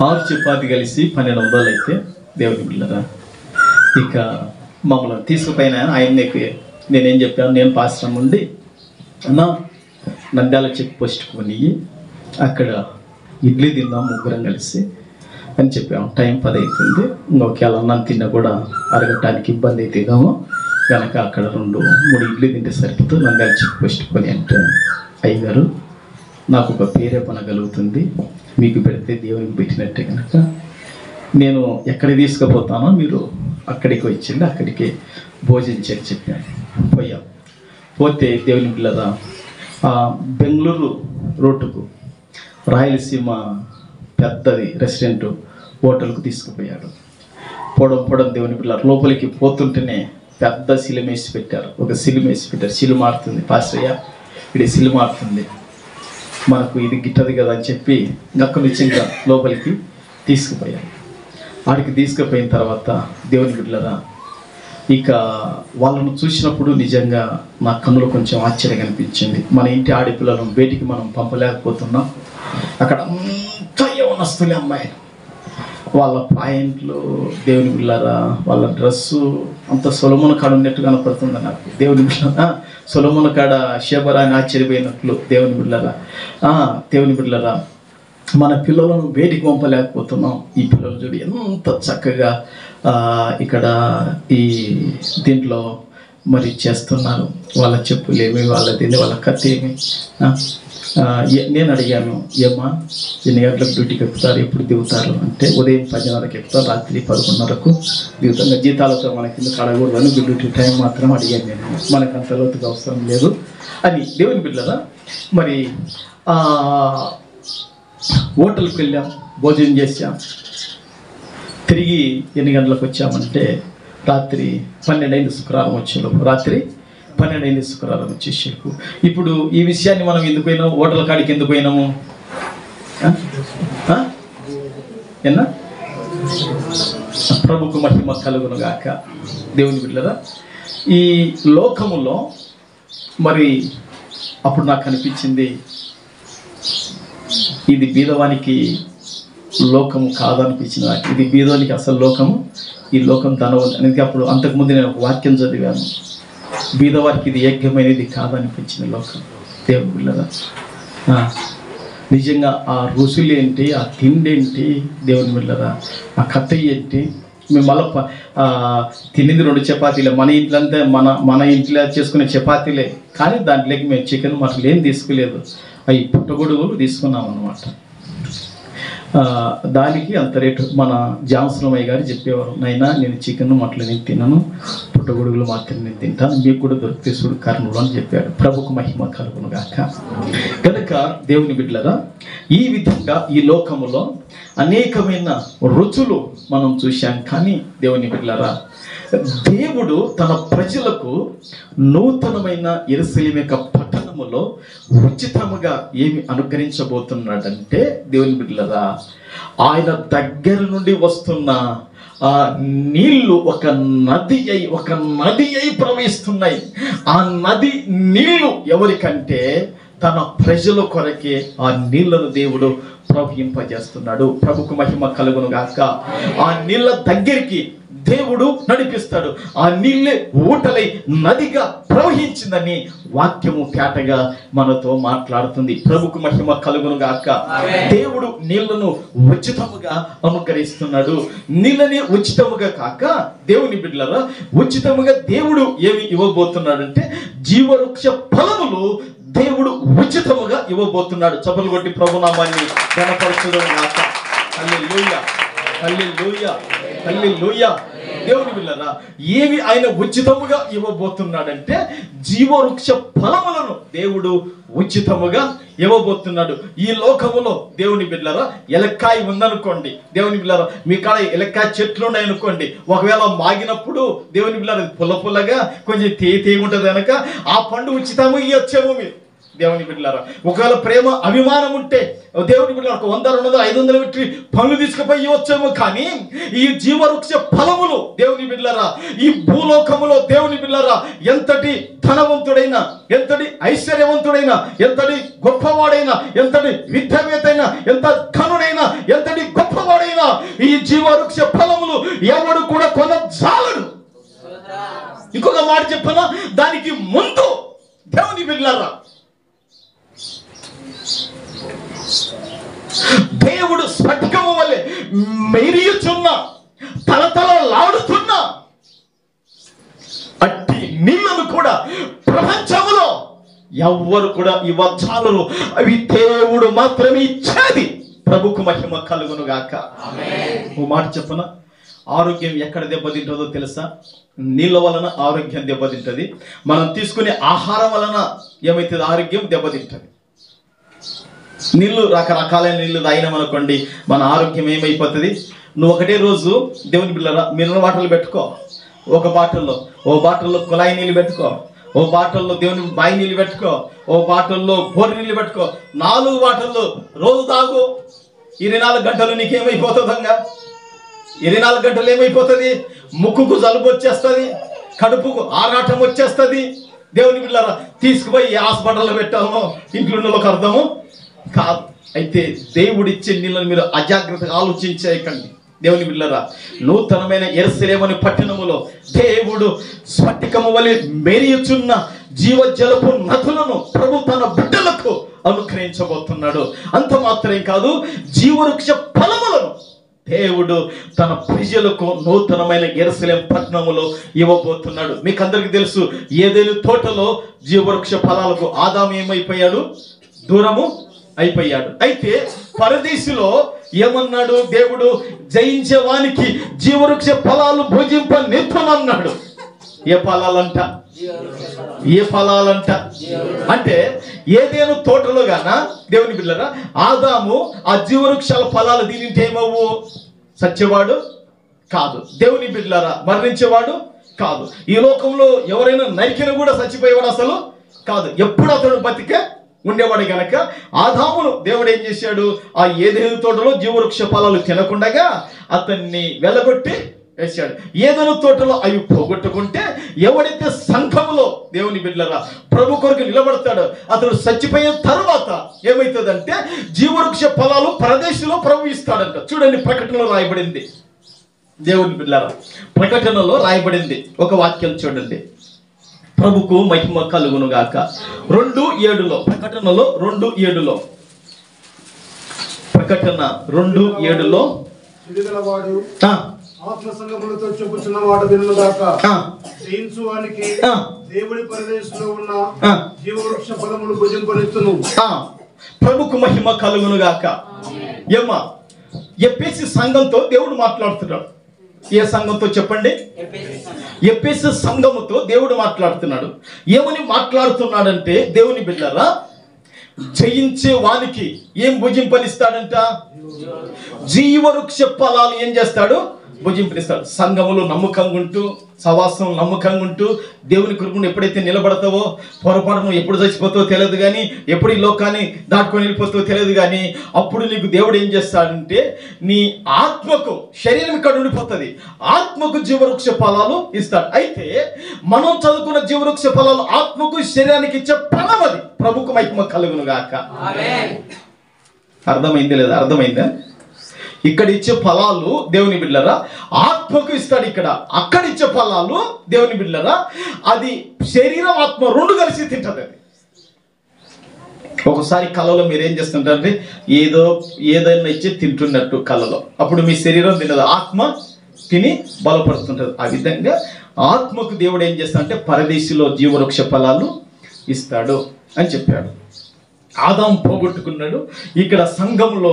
6 చపాతీ కలిసి 1200 అయితే దేవుని బిడ్డలారా ఇక మమ్మల్ని తీసుకుపోయిన ఆయనకి నేనేం చెప్పాను, నేను పాస్టర్ నుండి అన్నా నంద్యాల చెక్ పోస్ట్ కొని అక్కడ ఇడ్లీ తిన్నాం ముగ్గురం కలిసి అని చెప్పాము. టైం 10 అవుతుంది. ఒకవేళ అన్నం తిన్నా కూడా అరగటానికి ఇబ్బంది అవుతుందేమో కనుక అక్కడ 2-3 ఇడ్లీ తింటే సరిపోతూ నంద్యాల చెక్ పోస్ట్ కొని అంటే, అయ్యగారు నాకు ఒక పేరే పనగలుగుతుంది, మీకు పెడితే దేవునికి పెట్టినట్టే కనుక నేను ఎక్కడికి తీసుకుపోతానో మీరు అక్కడికి వచ్చింది, అక్కడికి భోజనం చెప్పాను. పోయాం. పోతే దేవుని పిల్లరా బెంగళూరు రోడ్డుకు రాయలసీమ పెద్దది రెస్టారెంట్ హోటల్కు తీసుకుపోయాడు. పోవడం దేవుని పిల్లలు లోపలికి పోతుంటేనే పెద్ద సిలిమేసి పెట్టారు. ఒక సిలిమేసి పెట్టారు. సిలుమ మారుతుంది పాస్టయ్య, ఇది సిలుమ మారుతుంది, మనకు ఇది గిట్టదు కదా అని చెప్పి అక్కడి నుంచి ఇంకా లోపలికి తీసుకుపోయారు. ఆడికి తీసుకుపోయిన తర్వాత దేవుని బిడ్డలరా ఇక వాళ్ళను చూసినప్పుడు నిజంగా నా కన్నులో కొంచెం ఆశ్చర్యంగా అనిపించింది. మన ఇంటి ఆడపిల్లలను బయటికి మనం పంపలేకపోతున్నాం. అక్కడ అంతా యవనస్తులే అమ్మాయి, వాళ్ళ పాయింట్లు దేవుని బిళ్ళారా, వాళ్ళ డ్రెస్సు అంత సొలొమోను కాడ ఉన్నట్టు కనపడుతుంది నాకు. దేవుని బిళ్ళారా సొలొమోను కాడ షేబరా అని ఆశ్చర్యపోయినట్లు దేవుని బిళ్ళారా మన పిల్లలను బయటికి పంపలేకపోతున్నాం. ఈ పిల్లలు చూడు ఎంత చక్కగా ఇక్కడ ఈ దీంట్లో మరి చేస్తున్నారు. వాళ్ళ చెప్పులేమి, వాళ్ళ దీన్ని, వాళ్ళ కత్తి ఏమి. నేను అడిగాను, ఏమ్మా ఎన్ని గంటలకు డ్యూటీకి ఎక్కుతారు, ఎప్పుడు దిగుతారు అంటే ఉదయం 10:30కి ఎక్కుతారు, రాత్రి 11:30కు దిగుతాం. జీతాలతో మనకి ఎందుకు అడగకూడదని డ్యూటీ టైం మాత్రం అడిగాను నేను, మనకు అంత లోతుగా అవసరం లేదు అని. దేవుని బిడ్డలారా మరి హోటల్కి వెళ్ళాం, భోజనం చేసాం, తిరిగి ఎన్ని గంటలకు వచ్చామంటే రాత్రి 12 అయింది. శుక్రవారం వచ్చేలోపు రాత్రి 12 అయింది. శుక్రవారం వచ్చేసేపు. ఇప్పుడు ఈ విషయాన్ని మనం ఎందుకు పోయినాము, హోటల్ కాడికి ఎందుకు పోయినాము? ఎన్నా ప్రభుకు మహిమ కలుగును గాక. దేవుని బిడ్డలారా ఈ లోకములో మరి అప్పుడు నాకు అనిపించింది, ఇది బీదవానికి లోకము కాదనిపించింది నాకు. ఇది బీదవానికి అసలు లోకము, ఈ లోకం ధనవంతు అనేది. అప్పుడు అంతకుముందు నేను ఒక వాక్యం చదివాను, బీదవారికి ఇది యోగ్యమైనది కాదనిపించింది లోకం. దేవుని బిడ్డలారా నిజంగా ఆ రుసులు ఏంటి, ఆ తిండి ఏంటి, దేవుని బిడ్డలారా ఆ కథ ఏంటి. మేము మళ్ళీ తినేది 2 చపాతీలే, మన ఇంట్లో అంతా మన ఇంట్లో చేసుకునే చపాతీలే, కానీ దాంట్లోకి మేము చికెన్ మటన్ ఏం తీసుకోలేదు, అవి పుట్టగొడుగులు తీసుకున్నాం అన్నమాట. దానికి అంత రేటు. మన జాన్సనమయ్య గారు చెప్పేవారు, నైనా నేను చికెన్ మటన్ నేను తినను, పుట్టగొడుగులు మాత్రం నేను తింటాను, మీకు కూడా దొరికితే చూడు కర్నూలు అని చెప్పాడు. ప్రభుకు మహిమ కలుగును గాక. కనుక దేవుని బిడ్డలారా ఈ విధంగా ఈ లోకములో అనేకమైన రుచులు మనం చూశాం. కానీ దేవుని బిడ్డలారా దేవుడు తన ప్రజలకు నూతనమైన యెరూషలేము యొక్క పట్టణములో ఉచితముగా ఏమి అనుగ్రహించబోతున్నాడంటే, దేవుని బిడ్డలారా ఆయన దగ్గర నుండి వస్తున్న ఆ నీళ్లు ఒక నది అయి ప్రవహిస్తున్నాయి. ఆ నది నీళ్లు ఎవరికంటే తన ప్రజల కొరకే ఆ నీళ్లను దేవుడు ప్రవహింపజేస్తున్నాడు. ప్రభుకు మహిమ కలుగును గాక. ఆ నీళ్ల దగ్గరికి దేవుడు నడిపిస్తాడు. ఆ నీళ్ళే ఊటలై నదిగా ప్రవహించిందని వాక్యము పేటగా మనతో మాట్లాడుతుంది. ప్రభుకు మహిమ కలుగును గాక. దేవుడు నీళ్లను ఉచితముగా అనుగ్రహిస్తున్నాడు. నీళ్ళని ఉచితముగా కాక దేవుని బిడ్డలారా ఉచితముగా దేవుడు ఏమి ఇవ్వబోతున్నాడంటే జీవవృక్ష ఫలములు దేవుడు ఉచితముగా ఇవ్వబోతున్నాడు. చప్పలు కొట్టి ప్రభునామాన్ని ఘనపరచుదుము గాక. హల్లెలూయా, హల్లెలూయా, హల్లెలూయా. దేవుని బిడ్డలారా ఏమి ఆయన ఉచితముగా ఇవ్వబోతున్నాడంటే జీవవృక్ష ఫలములను దేవుడు ఉచితముగా ఇవ్వబోతున్నాడు. ఈ లోకములో దేవుని బిడ్డలారా ఎలక్కాయ ఉందనుకోండి, దేవుని బిడ్డలారా మీ కాడ ఎలక్కాయ చెట్లు ఉన్నాయనుకోండి, ఒకవేళ మాగినప్పుడు దేవుని బిడ్డలారా పుల్ల పుల్లగా కొంచెం తేయ ఉంటుంది కనుక ఆ పండు ఉచితంగా ఇవ్వచ్చేమో మీరు. దేవుని బిడ్డలారా ఒకవేళ ప్రేమ అభిమానం ఉంటే దేవుని బిడ్డలారా 100, 200, 500 పెట్టి పనులు తీసుకుపోయి ఇవ్వచ్చేమో. కానీ ఈ జీవవృక్ష ఫలములు దేవుని బిడ్డలారా ఈ భూలోకములో దేవుని బిడ్డలారా ఎంతటి ధనవంతుడైనా, ఎంతటి ఐశ్వర్యవంతుడైనా, ఎంతటి గొప్పవాడైనా, ఎంతటి విద్యావేత్తైనా, ఎంత ఘనుడైనా, ఎంతటి గొప్పవాడైనా ఈ జీవవృక్ష ఫలములు ఎవడు కూడా కొనజాలడు. ఇంకొక మాట చెప్పనా, దానికి ముందు దేవుని బిడ్డలారా దేవుడు స్ఫటికము వలె మెరియుచున్న తలతలలాడుతున్న అట్టి కూడా ప్రపంచంలో ఎవ్వరు కూడా ఇవ్వచాలరు, అవి దేవుడు మాత్రమే ఇచ్చేది. ప్రభుకు మహిమ కలుగును గాక. ఓ మాట చెప్పన, ఆరోగ్యం ఎక్కడ దెబ్బతింటుందో తెలుసా? నీళ్ళ వలన ఆరోగ్యం దెబ్బతింటది. మనం తీసుకునే ఆహారం వలన ఏమైతుంది? ఆరోగ్యం దెబ్బతింటది. నీళ్లు రకరకాలైన నీళ్లు తాగినామనుకోండి, మన ఆరోగ్యం ఏమైపోతుంది? నువ్వు ఒకటే రోజు దేవుని బిళ్ళరా మినరల్ వాటర్లు పెట్టుకో, ఓ బాటిల్లో కుళాయి నీళ్ళు పెట్టుకో, ఓ బాటిల్లో దేవుని బాయి నీళ్ళు పెట్టుకో, ఓ బాటిల్లో బోరి నీళ్ళు పెట్టుకో, 4 బాటిల్లో రోజు తాగు. 24 గంటలు నీకేమైపోతుందంగా? 24 గంటలు ఏమైపోతుంది? ముక్కుకు జలుబు వచ్చేస్తుంది, కడుపుకు ఆరాటం వచ్చేస్తుంది. దేవుని బిళ్ళరా తీసుకుపోయి హాస్పిటల్లో పెట్టాలనో ఇంట్లో వాళ్ళకి అర్థము కాదు. అయితే దేవుడిచ్చే నీళ్ళని మీరు అజాగ్రత్తగా ఆలోచించేయకండి. దేవుని బిళ్ళరా, నూతనమైన యెరూషలేము పట్టణములో దేవుడు స్ఫటికము వలె మెరియుచున్న జీవజలపు నదులను ప్రభు తన బిడ్డలకు అనుగ్రహించబోతున్నాడు. అంత మాత్రం కాదు, జీవవృక్ష ఫలములను దేవుడు తన ప్రజలకు నూతనమైన యెరూషలేము పట్టణములో ఇవ్వబోతున్నాడు. మీకు అందరికీ తెలుసు, ఏదేను తోటలో జీవవృక్ష ఫలాలకు ఆదాము ఏమైపోయాడు? దూరము అయిపోయాడు. అయితే పరదేశిలో ఏమన్నాడు దేవుడు? జయించే వానికి జీవవృక్ష ఫలాలు భుజింపనిత్తునన్నాడు. ఏ ఫలాలంట? ఏ ఫలాలంట అంటే ఏదేను తోటలో గాన దేవుని బిళ్ళరా ఆదాము ఆ జీవవృక్షాల ఫలాలు దీనింటే ఏమవు? సత్యవాడు కాదు. దేవుని బిళ్ళరా మరణించేవాడు కాదు. ఈ లోకంలో ఎవరైనా నరికిన కూడా చచ్చిపోయేవాడు అసలు కాదు. ఎప్పుడు అతడు బతికే ఉండేవాడు గనక ఆదామును దేవుడు ఏం చేశాడు? ఆ ఏదేను తోటలో జీవవృక్ష ఫలాలు తినకుండగా అతన్ని వెలగొట్టి వేశాడు. ఏదైనా తోటలో అవి పోగొట్టుకుంటే ఎవడైతే సంఘములో దేవుని బిడ్డలారా ప్రభు కొరకు నిలబడతాడో అతడు చచ్చిపోయిన తర్వాత ఏమవుతుందంటే జీవవృక్ష ఫలాలు పరదేశంలో ప్రభు ఇస్తాడంట. చూడండి, ప్రకటనలో రాయబడింది. దేవుని బిడ్డలారా ప్రకటనలో రాయబడింది ఒక వాక్యం చూడండి. ప్రభుకు మహిమ కలుగును గాక. 2:7 ప్రకటనలో 2:7 ప్రకటన 2:7 ఆత్మ సంగములతో చెప్పుచున్న మాట వినుగాక. జయించువానికి దేవుడి పరదేశంలో ఉన్న జీవవృక్ష ఫలములు భుజింపనిత్తును. ప్రభుకు మహిమ కలుగును గాక. ఏమా ఎఫెసు సంఘంతో దేవుడు మాట్లాడుతున్నాడు. ఏ సంఘంతో చెప్పండి? ఎఫెసు సంఘముతో దేవుడు మాట్లాడుతున్నాడు. ఏమని మాట్లాడుతున్నాడంటే దేవుని బిడ్డలారా జయించే వానికి ఏం భుజింపనిస్తాడంట? జీవవృక్ష ఫలాలు ఏం చేస్తాడు? భుజింపనిస్తాడు. సంఘములు నమ్మకంగా ఉంటూ, సవాసం నమ్మకంగా ఉంటూ దేవుని కొరకు ఎప్పుడైతే నిలబడతావో, పొరపాటు నువ్వు ఎప్పుడు చచ్చిపోతావో తెలియదు కానీ, ఎప్పుడు ఈ లోకాన్ని దాటుకొని వెళ్ళిపోతావో తెలియదు కానీ, అప్పుడు నీకు దేవుడు ఏం చేస్తాడంటే నీ ఆత్మకు, శరీరం ఇక్కడ ఉండిపోతుంది, ఆత్మకు జీవవృక్ష ఫలాలు ఇస్తాడు. అయితే మనం చదువుకున్న జీవవృక్ష ఫలాలు ఆత్మకు శరీరానికి ఇచ్చే ఫలం అది. ప్రభుకు మహిమ కలుగును గాక. అర్థమైంది లేదా? అర్థమైందా? ఇక్కడ ఇచ్చే ఫలాలు దేవుని బిడ్డలారా ఆత్మకు ఇస్తాడు. ఇక్కడ అక్కడ ఇచ్చే ఫలాలు దేవుని బిడ్డలారా అది శరీరం ఆత్మ 2 కలిసి తింటది. అది ఒకసారి కళలో మీరు ఏం చేస్తుంటారంటే ఏదైనా ఇచ్చి తింటున్నట్టు కళలో, అప్పుడు మీ శరీరం తినదు, ఆత్మ తిని బలపడుతుంటది. ఆ విధంగా ఆత్మకు దేవుడు ఏం చేస్తాడంటే పరదేశిలో జీవవృక్ష ఫలాలు ఇస్తాడు అని చెప్పాడు. ఆదాం పోగొట్టుకున్నాడు. ఇక్కడ సంఘంలో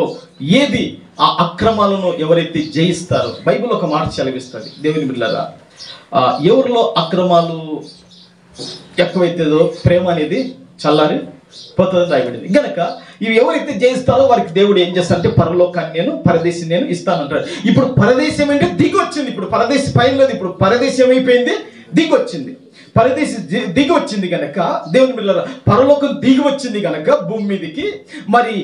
ఏది ఆ అక్రమాలను ఎవరైతే జయిస్తారో బైబిల్ ఒక మాట చదివిస్తుంది. దేవుని బిడ్డలారా ఎవరిలో అక్రమాలు ఎక్కువైతుందో ప్రేమ అనేది చల్లారి పోతుందని రాయబడింది. గనక ఇవి ఎవరైతే జయిస్తారో వారికి దేవుడు ఏం చేస్తాడంటే పరలోకాన్ని పరదేశం నేను ఇస్తానంటాడు. ఇప్పుడు పరదేశం అంటే దిగి వచ్చింది. ఇప్పుడు పరదేశం పైన లేదు, ఇప్పుడు పరదేశం అయిపోయింది, దిగి వచ్చింది. పరదేశం దిగి వచ్చింది కనుక దేవుని బిడ్డలారా పరలోకం దిగి వచ్చింది కనుక భూమి మీదకి మరి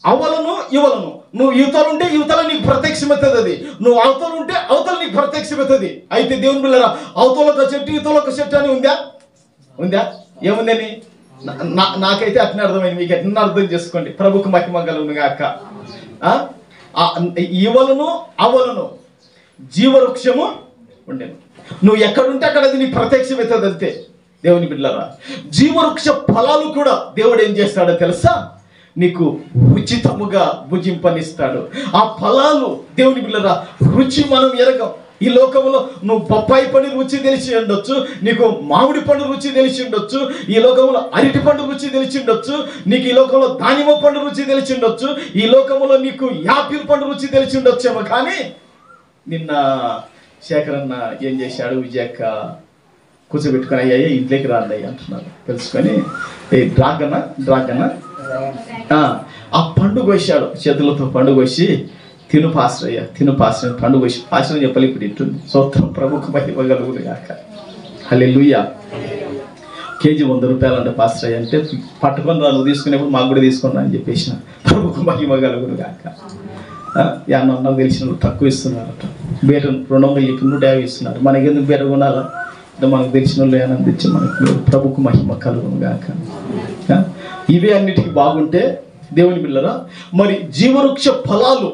అవలను ఇవలను నువ్వు యువతలుంటే యువతల నీకు ప్రత్యక్షమవుతుంది, అది నువ్వు అవతలు ఉంటే అవతల నీకు ప్రత్యక్షమవుతుంది. అయితే దేవుని బిడ్డలారా అవతల చెట్టు యువతల చెట్టు అని ఉందా? ఏముందని నాకైతే అట్నే అర్థమైంది. మీకు ఎట్లా అర్థం చేసుకోండి. ప్రభుకు మహిమ కలుగును గాక. ఇవలను అవలను జీవవృక్షము ఉండేను. నువ్వు ఎక్కడుంటే అక్కడ అది నీకు ప్రత్యక్షమవుతుంది అంతే. దేవుని బిడ్డలారా జీవవృక్ష ఫలాలు కూడా దేవుడు ఏం చేస్తాడో తెలుసా? నీకు ఉచితముగా భుజింపనిస్తాడు. ఆ ఫలాలు దేవుని బిడ్డలారా రుచి మనం ఎరగం. ఈ లోకంలో నువ్వు బొప్పాయి పండు రుచి తెలిసి ఉండొచ్చు, నీకు మామిడి పండు రుచి తెలిసి ఉండొచ్చు, ఈ లోకంలో అరటి పండు రుచి తెలిసి ఉండొచ్చు, నీకు ఈ లోకంలో దానిమ్మ పండు రుచి తెలిసి ఉండొచ్చు, ఈ లోకంలో నీకు యాపిల్ పండు రుచి తెలిసి ఉండొచ్చేమో. కానీ నిన్న శేఖరన్న ఏం చేశాడు, విజయక్క కూర్చోబెట్టుకొని అయ్యాయి ఇంట్లోకి రాండి అంటున్నారు. తెలుసుకొని డ్రాగన్ ఆ పండు కోసాడు, చేతులతో పండు కోసి తిను పాశ్రయ్య పండు కోసి పాశ్రయం చెప్పాలి. ఇప్పుడు ఇట్టుంది సూత్రం ప్రభుకు మహిమ కలుగును గాక. హల్లెలూయా. కేజీ 100 రూపాయలు అంటే పాశ్రయ్య అంటే పట్టుకొని రా, నువ్వు తీసుకునేప్పుడు మాకు కూడా తీసుకున్నా అని చెప్పేసిన. ప్రభుకు మహిమ కలుగును గాక. 50 తెలిసిన తక్కువ ఇస్తున్నారట, బేట 200 చెప్పి 150 ఇస్తున్నారు. మనకి ఎందుకు బేట కొనాలా, మనకు తెలిసిన వాళ్ళు ఆనందించి మనకు ప్రభుకు మహిమ కలుగును గాక. ఇవే అన్నిటికీ బాగుంటే దేవుని బిడ్డలారా, మరి జీవవృక్ష ఫలాలు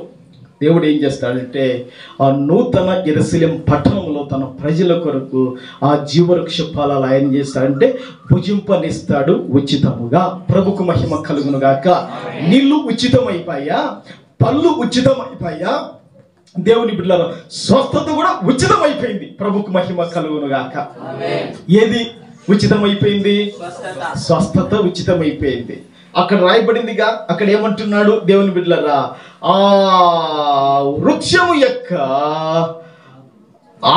దేవుడు ఏం చేస్తాడంటే ఆ నూతన యెరూషలేం పట్టణంలో తన ప్రజల కొరకు ఆ జీవవృక్ష ఫలాలు ఆయన చేస్తాడంటే భుజింపనిస్తాడు ఉచితముగా. ప్రభుకు మహిమ కలుగును గాక. నీళ్లు ఉచితమైపోయా, పళ్ళు ఉచితమైపోయా, దేవుని బిడ్డలారా స్వస్థత కూడా ఉచితమైపోయింది. ప్రభుకు మహిమ కలుగును గాక. ఏది ఉచితమైపోయింది? స్వస్థత ఉచితమైపోయింది. అక్కడ రాయబడిందిగా, అక్కడ ఏమంటున్నాడు దేవుని బిడ్డలారా, ఆ వృక్షము యొక్క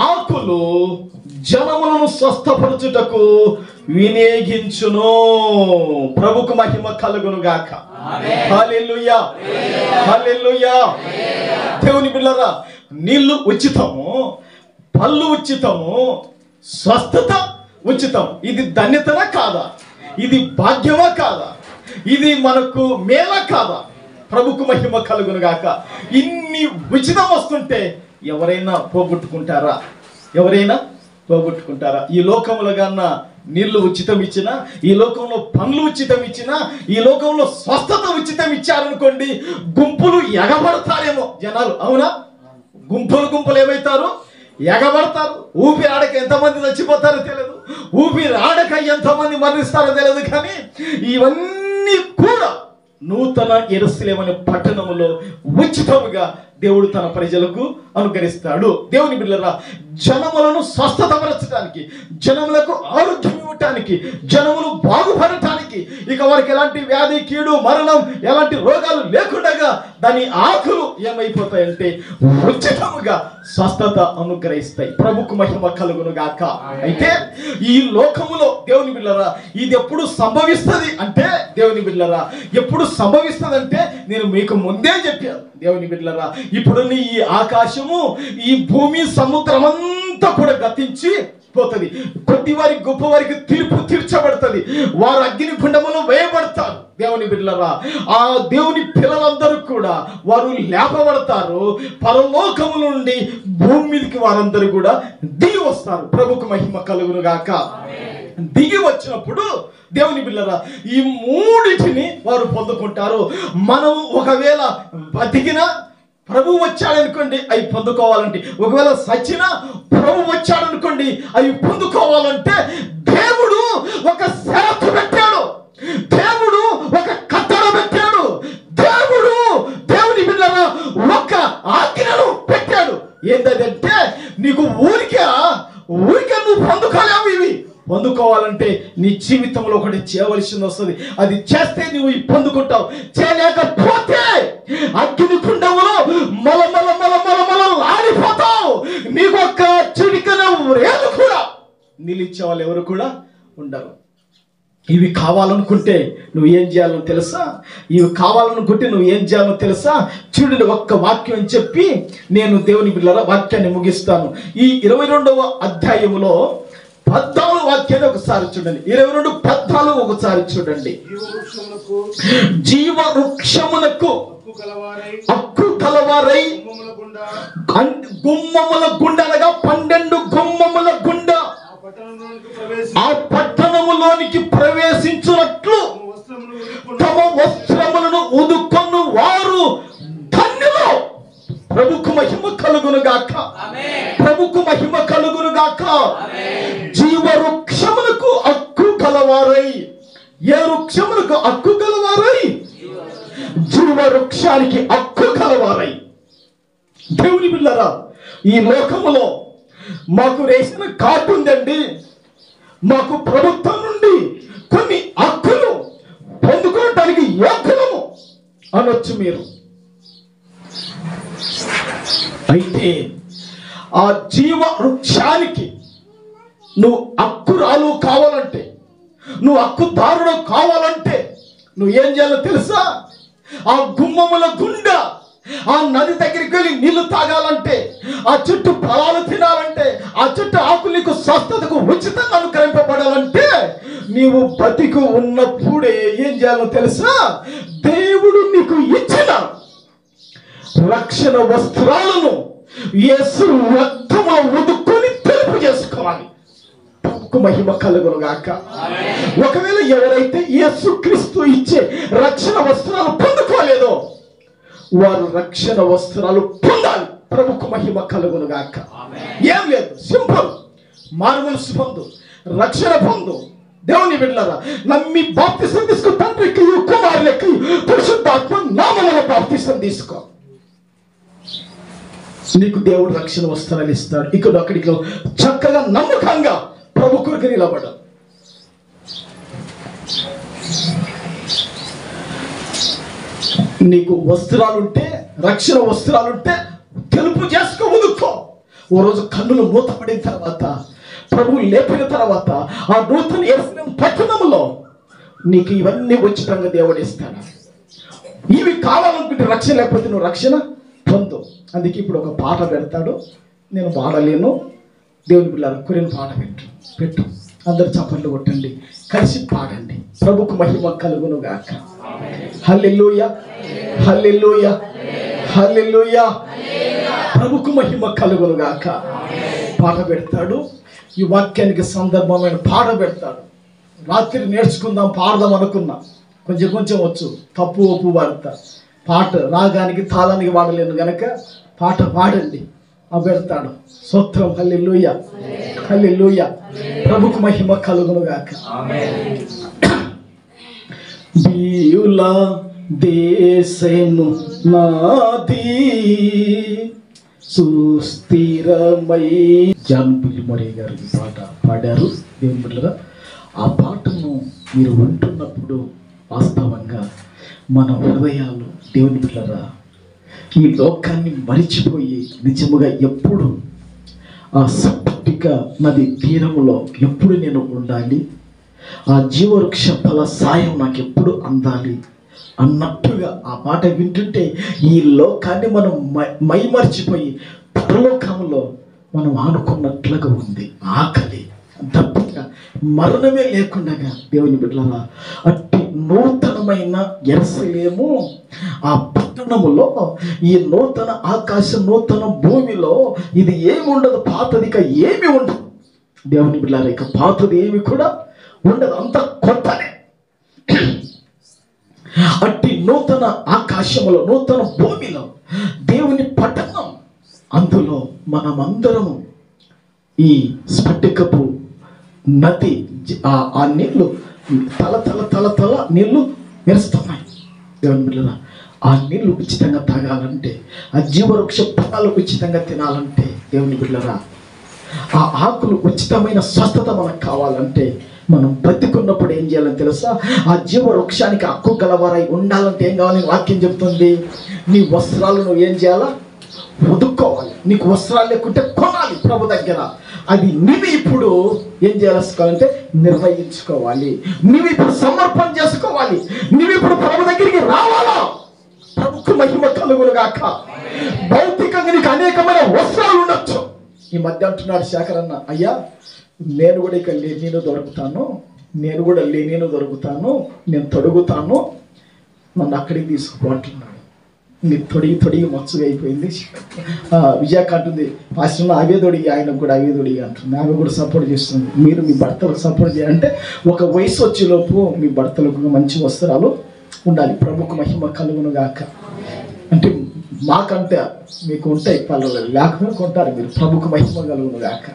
ఆకులు జనములను స్వస్థపరచుటకు వినియోగించును. ప్రభుకు మహిమ కలుగును గాక. హల్లెలూయా, హల్లెలూయా. దేవుని బిడ్డలారా, నీళ్లు ఉచితము, పళ్ళు ఉచితము, స్వస్థత ఉచితం. ఇది ధన్యతనా కాదా? ఇది భాగ్యమా కాదా? ఇది మనకు మేలా కాదా? ప్రభుకు మహిమ కలుగును గాక. ఇన్ని ఉచితం వస్తుంటే ఎవరైనా పోగొట్టుకుంటారా? ఎవరైనా పోగొట్టుకుంటారా? ఈ లోకంలో కన్నా నీళ్లు ఉచితం ఇచ్చినా, ఈ లోకంలో పనులు ఉచితం ఇచ్చినా, ఈ లోకంలో స్వస్థత ఉచితం ఇచ్చారనుకోండి, గుంపులు ఎగబడతారేమో జనాలు. అవునా? గుంపులు ఏమవుతారు? ఎగబడతారు. ఊపిరి ఆడక ఎంతమంది చచ్చిపోతారో తెలియదు, ఊపిరి ఆడక ఎంతమంది మరణిస్తారో తెలియదు. కానీ ఇవన్నీ కూడా నూతన యెరూషలేము అనే పట్టణములో ఉచితముగా దేవుడు తన ప్రజలకు అనుగ్రహిస్తాడు. దేవుని బిడ్డలారా, జనములను స్వస్థతపరచడానికి, జనములకు ఆరోగ్యం ఇవ్వటానికి, జనములు బాగుపడటానికి, ఇక వారికి ఎలాంటి వ్యాధి, కీడు, మరణం, ఎలాంటి రోగాలు లేకుండా దాని ఆకులు ఏమైపోతాయంటే ఉచితముగా స్వస్థత అనుగ్రహిస్తాయి. ప్రభుకు మహిమ కలుగును గాక. అయితే ఈ లోకములో దేవుని బిడ్డలారా ఇది ఎప్పుడు సంభవిస్తుంది అంటే, దేవుని బిడ్డలారా ఎప్పుడు సంభవిస్తుంది అంటే నేను మీకు ముందే చెప్పాను. దేవుని బిడ్డలారా, ఇప్పుడున్న ఈ ఆకాశము, ఈ భూమి, సముద్రం అంతా కూడా గతించి పోతుంది. కొద్ది వారికి గొప్ప వారికి తీర్పు తీర్చబడుతుంది. వారు అగ్ని కుండములో వేయబడతారు. దేవుని బిడ్డలారా, ఆ దేవుని పిల్లలందరూ కూడా వారు లేపబడతారు. పరలోకము నుండి భూమి మీదకి వారందరూ కూడా దిగి వస్తారు. ప్రభుకు మహిమ కలుగును గాక. దిగి వచ్చినప్పుడు దేవుని బిడ్డలారా ఈ మూడిటిని వారు పొందుకుంటారు. మనం ఒకవేళ బతికినా ప్రభు వచ్చాడనుకోండి అవి పొందుకోవాలంటే, ఒకవేళ సచ్చినా ప్రభు వచ్చాడనుకోండి అవి పొందుకోవాలంటే దేవుడు ఒక షరతు పెట్టాడు, దేవుడు ఒక కట్టడ పెట్టాడు, దేవుని బిడ్డలారా ఒక ఆజ్ఞను పెట్టాడు. ఏంటంటే నీకు ఊరికే నువ్వు పొందుకోలేవు. ఇవి పొందుకోవాలంటే నీ జీవితంలో ఒకటి చేయవలసింది వస్తుంది. అది చేస్తే నువ్వు పొందుకుంటావు. చేయలేకపోతే అగ్ని కుండములో ఆడిపోతావు. నీకు ఒక్క చిటికన రేలు కూడా నిలిచే వాళ్ళు ఎవరు కూడా ఉండరు. ఇవి కావాలనుకుంటే నువ్వు ఏం చేయాలో తెలుసా? ఇవి కావాలనుకుంటే నువ్వు ఏం చేయాలో తెలుసా? చూడండి, ఒక్క వాక్యం చెప్పి నేను దేవుని బిడ్డలారా వాక్యాన్ని ముగిస్తాను. ఈ 22వ అధ్యాయములో 14వ వాక్యాన్ని ఒకసారి చూడండి. 22:14 ఒకసారి చూడండి. జీవవృక్షమునకు హక్కు కలవారై గుమ్మముల గుండ అనగా 12 గుమ్మముల గుండ ఆ పట్టణములోనికి ప్రవేశించున్నట్లు తమ వస్త్రములను ఉదుకొను వారు ధన్యులు. ప్రభుకు మహిమ కలుగును గాక. ప్రభుకు మహిమ కలుగును గాక. జీవవృక్షములకు హక్కు కలవారై. ఏ వృక్షములకు హక్కు కలవారై? జీవవృక్షానికి హక్కు కలవారై. దేవుని బిడ్డలారా ఈ లోకములో మాకు రేషన్ కార్డు ఉందండి, మాకు ప్రభుత్వం నుండి కొన్ని హక్కులు పొందుకోవటానికి యోగ్యము అనొచ్చు మీరు. అయితే ఆ జీవ వృక్షానికి నువ్వు హక్కురాలు కావాలంటే, నువ్వు హక్కుదారుడు కావాలంటే నువ్వు ఏం చేయాలో తెలుసా? ఆ గుమ్మముల గుండా ఆ నది దగ్గరికి వెళ్ళి నీళ్లు తాగాలంటే, ఆ చెట్టు ఫలాలు తినాలంటే, ఆ చెట్టు ఆకులు నీకు స్వస్థతకు ఉచితంగా అనుకరింపబడాలంటే నీవు బతికి ఉన్నప్పుడే ఏం చేయాలో తెలుసా? దేవుడు నీకు ఇచ్చిన రక్షణ వస్త్రాలను యేసు రక్తములో ఉదుక్కొని తెలుపు చేసుకోవాలి. మహిమ కలుగును గాక. ఒకవేళ ఎవరైతే యేసుక్రీస్తు ఇచ్చే రక్షణ వస్త్రాలు పొందుకోలేదో వారు రక్షణ వస్త్రాలు పొందాలి. ప్రభుకు మహిమ కలుగును గాక. ఏం లేదు, సింపుల్. మారుమనసు పొందు, రక్షణ పొందు. దేవుని బిడ్డలారా, నమ్మి బాప్తిసం తీసుకో. తండ్రికి కుమారులకి పరిశుద్ధాత్మ నామములో బాప్తిసం తీసుకో. నీకు దేవుడు రక్షణ వస్త్రాలు ఇస్తాడు. ఇక్కడ అక్కడికి చక్కగా నమ్మకంగా ప్రభు కొరకు నిలబడ. నీకు వస్త్రాలుంటే, రక్షణ వస్త్రాలుంటే తెలుపు చేసుకో, ఉదుక్కో. ఓ రోజు కన్నులు మూతపడిన తర్వాత, ప్రభువు లేపిన తర్వాత ఆ నూతన యెరూషలేము పట్టణంలో నీకు ఇవన్నీ ఉచితంగా దేవుడు ఇస్తాడు. ఇవి కావాలనుకుంటే రక్షణ, లేకపోతే నువ్వు రక్షణ పొందు. అందుకే ఇప్పుడు ఒక పాట పెడతాడు, నేను పాడలేను. దేవుని పిల్లలు కొరిన పాట పెట్టు. అందరు చప్పట్లు కొట్టండి, కలిసి పాడండి. ప్రభుకు మహిమ కలుగును గాక. హల్లెలూయా, హల్లెలూయా, హల్లెలూయా. ప్రభుకు మహిమ కలుగును గాక. పాట పెడతాడు. ఈ వాక్యానికి సందర్భమైన పాట పెడతాడు. రాత్రి నేర్చుకుందాం, పాడదాం అనుకున్నా, కొంచెం కొంచెం వచ్చు, తప్పు ఒప్పు వాడతా. పాట రాగానికి తాళానికి వాడలేను గనక పాట పాడండి. అవి పెడతాడు. స్తోత్రం. హల్లెలూయా, హల్లెలూయా. ప్రభుకు మహిమ కలుగును గాక. బీయుల దేశము నాది సుస్థిరమై. జాన్ బిల్మోరే గారు ఈ పాట పాడారు. దేవుని బిడ్డలారా, ఆ పాటను మీరు వింటున్నప్పుడు వాస్తవంగా మన హృదయాలు, దేవుని బిడ్డలారా, ఈ లోకాన్ని మరిచిపోయి నిజముగా ఎప్పుడు ఆ సప్పటిక నది తీరములో ఎప్పుడు నేను ఉండాలి, ఆ జీవవృక్ష ఫల సాయం నాకు ఎప్పుడు అందాలి అన్నట్టుగా ఆ పాట వింటుంటే ఈ లోకాన్ని మనం మైమర్చిపోయి పరలోకంలో మనం ఆనుకున్నట్లుగా ఉంది. ఆకలి దప్పిక మరణమే లేకుండా దేవుని బిడ్డలారా, అట్టి నూతనమైన యెరూషలేము ఆ పట్టణములో, ఈ నూతన ఆకాశం, నూతన భూమిలో ఇది ఏమి ఉండదు, పాతది ఇక ఏమి ఉండదు. దేవుని బిడ్డలారా, ఇక పాతది ఏమి కూడా ఉండదు, అంత కొత్తనే. అట్టి నూతన ఆకాశములో, నూతన భూమిలో దేవుని పట్టణం, అందులో మనమందరము ఈ స్ఫటికపు నది, ఆ నీళ్లు తల తల తల తల నీళ్లు మెరుస్తున్నాయి. దేవుని బిడ్డలారా, ఆ నీళ్లు ఉచితంగా తాగాలంటే, ఆ జీవవృక్ష ఫలాలు ఉచితంగా తినాలంటే, దేవుని బిడ్డలారా, ఆ ఆకులు ఉచితమైన స్వస్థత మనకు కావాలంటే, మనం బతికున్నప్పుడు ఏం చేయాలని తెలుసా? ఆ జీవవృక్షానికి హక్కు గలవారై ఉండాలంటే ఏం కావాలి? వాక్యం చెప్తుంది, నీ వస్త్రాలు నువ్వు ఏం చేయాలా? ఉదుక్కోవాలి. నీకు వస్త్రాలు లేకుంటే కొనాలి ప్రభు దగ్గర. అది నీవి ఇప్పుడు ఏం చేసుకోవాలంటే నిర్ణయించుకోవాలి. నీవు ఇప్పుడు సమర్పణ చేసుకోవాలి. నీవు ఇప్పుడు ప్రభు దగ్గరికి రావాలా? ప్రభుకు మహిమ కలుగును గాక. భౌతికంగా నీకు అనేకమైన వస్త్రాలు ఉండొచ్చు. ఈ మధ్య అంటున్నాడు శేఖర్ అన్న, అయ్యా నేను కూడా ఇక లేనీను దొరుకుతాను, నేను కూడా లేనీను దొరుకుతాను, నేను తొడుగుతాను, నన్ను అక్కడికి తీసుకుపోంటున్నాడు. మీరు తొడిగి మచ్చుగా అయిపోయింది. విజయాక అంటుంది, పాస్టర్ అవే తొడిగి, ఆయనకు కూడా అవే తొడిగి అంటుంది. ఆమె కూడా సపోర్ట్ చేస్తుంది. మీరు మీ భర్తలకు సపోర్ట్ చేయాలంటే ఒక వయసు వచ్చేలోపు మీ భర్తలకు మంచి వస్త్రాలు ఉండాలి. ప్రభుకు మహిమ కలుగును గాక. అంటే మాకంటే మీకు ఉంటాయి పనులు, లేకపోతే కొంటారు మీరు. ప్రభుకు మహిమ కలుగును గాక.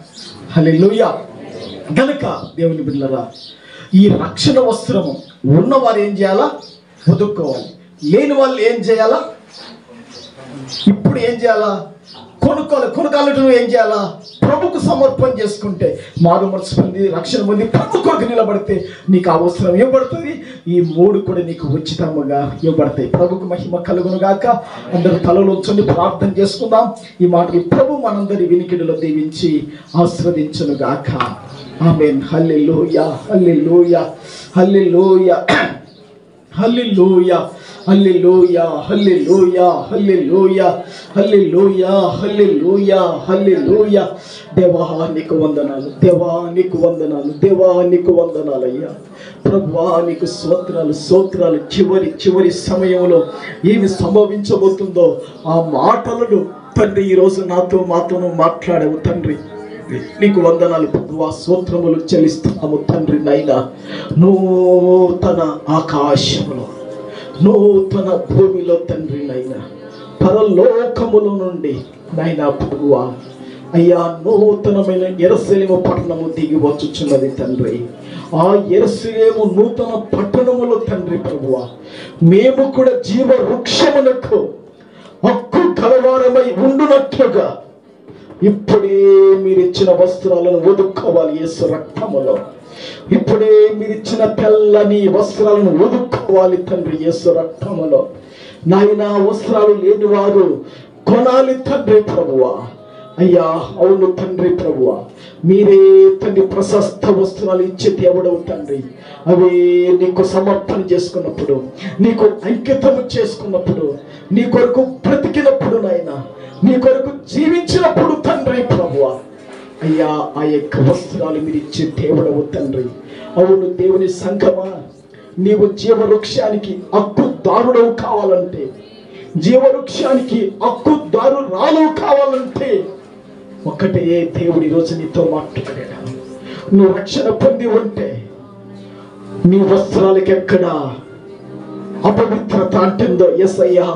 హల్లెలూయా. గనుక దేవుని బిడ్డలారా, ఈ రక్షణ వస్త్రము ఉన్నవారు ఏం చేయాలా? ఉదుక్కోవాలి. లేని వాళ్ళు ఏం చేయాలా? ఇప్పుడు ఏం చేయాలా? కొనుక్కాలంటే నువ్వు ఏం చేయాలా? ప్రభుకు సమర్పణ చేసుకుంటే, మారు మనసు పొంది రక్షణ పొంది ప్రభు కొరకు నిలబడితే నీకు అవసరం ఇవ్వబడుతుంది. ఈ 3 కూడా నీకు ఉచితంగా ఇవ్వబడతాయి. ప్రభుకు మహిమ కలుగును గాక. అందరూ తలలో ఉంచండి, ప్రార్థన చేసుకుందాం. ఈ మాటలు ప్రభు మనందరి వినికిడిలో దీవించి ఆశీర్వదించును గాక. ఆమేన్. హల్లెలూయా, హల్లెలూయా, హల్లెలూయా, హల్లెలూయా, హల్లెలూయా, హల్లెలూయా, హల్లెలూయా, హల్లెలూయా, హల్లెలూయా, హల్లెలూయా. దేవా నీకు వందనాలు, దేవా నీకు వందనాలు, దేవా నీకు వందనాలయ్యా. ప్రభువా నీకు స్తోత్రాలు. చివరి సమయంలో ఏమి సంభవించబోతుందో ఆ మాటలను తండ్రి ఈరోజు మాతోను మాట్లాడావు తండ్రి. నీకు వందనాలు ప్రభువా, స్తోత్రములు చెల్లిస్తున్నాము తండ్రి. నైనా నూతన ఆకాశములో, నూతన భూమిలో తండ్రి, నైనా పరలోకముల నుండి నైనా ప్రభువా అయ్యా నూతనమైన యెరూషలేము పట్టణము దిగి వచ్చుచున్నది తండ్రి. ఆ యెరూషలేము నూతన పట్టణములో తండ్రి ప్రభువా మేము కూడా జీవ వృక్షములకు హక్కు కలవారమై ఉండునట్లుగా ఇప్పుడే మీరిచ్చిన వస్త్రాలను వదుక్కోవాలి యేసు రక్తములో. ఇప్పుడే మీరిచ్చిన తెల్లని వస్త్రాలను వదుక్కోవాలి తండ్రి యేసు రక్తములో. నాయనా వస్త్రాలు లేని వారు కొనాలి తండ్రి ప్రభువా. అయ్యా అవును తండ్రి ప్రభువా, మీరే తండ్రి ప్రశస్త వస్త్రాలు ఇచ్చే దేవుడవు తండ్రి. అవే నీకు సమర్పణ చేసుకున్నప్పుడు, నీకు అంకితం చేసుకున్నప్పుడు, నీ కొరకు బ్రతికినప్పుడు, నాయనా నీ కొరకు జీవించినప్పుడు తండ్రి ప్రభువా అయ్యా ఆ యొక్క వస్త్రాలు మీరు ఇచ్చే దేవుడవు తండ్రి. అవును దేవుని సంఘమా, నీవు జీవవృక్షానికి హక్కుదారుడవు కావాలంటే, జీవవృక్షానికి హక్కుదారురాలు కావాలంటే ఒకటే దేవుడి రోజు నీతో మాట్లాడాడు. నువ్వు రక్షణ పొంది ఉంటే నీ వస్త్రాలకి ఎక్కడ అపవిత్రత అంటుందో, యేసయ్యా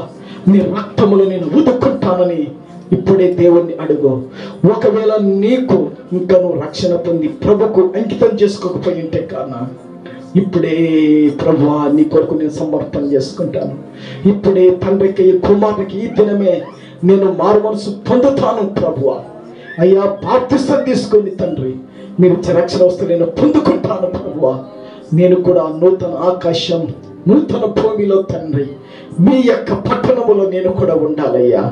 నీ రక్తములు నేను ఉదుక్కుంటానని ఇప్పుడే దేవుణ్ణి అడుగు. ఒకవేళ నీకు ఇంకా నువ్వు రక్షణ పొంది ప్రభుకు అంకితం చేసుకోకపోయి ఉంటే కానా ఇప్పుడే ప్రభువా నీ కొరకు నేను సమర్పణ చేసుకుంటాను. ఇప్పుడే తండ్రికి కుమారునికి ఈ దినమే నేను మారు మనసు పొందుతాను ప్రభువా. అయ్యా బాప్తిసం తీసుకొని తండ్రి మీరు రక్షణ వస్తే నేను పొందుకుంటాను ప్రభువా. నేను కూడా నూతన ఆకాశం నూతన భూమిలో తండ్రి మీ యొక్క పట్టణములో నేను కూడా ఉండాలయ్యా.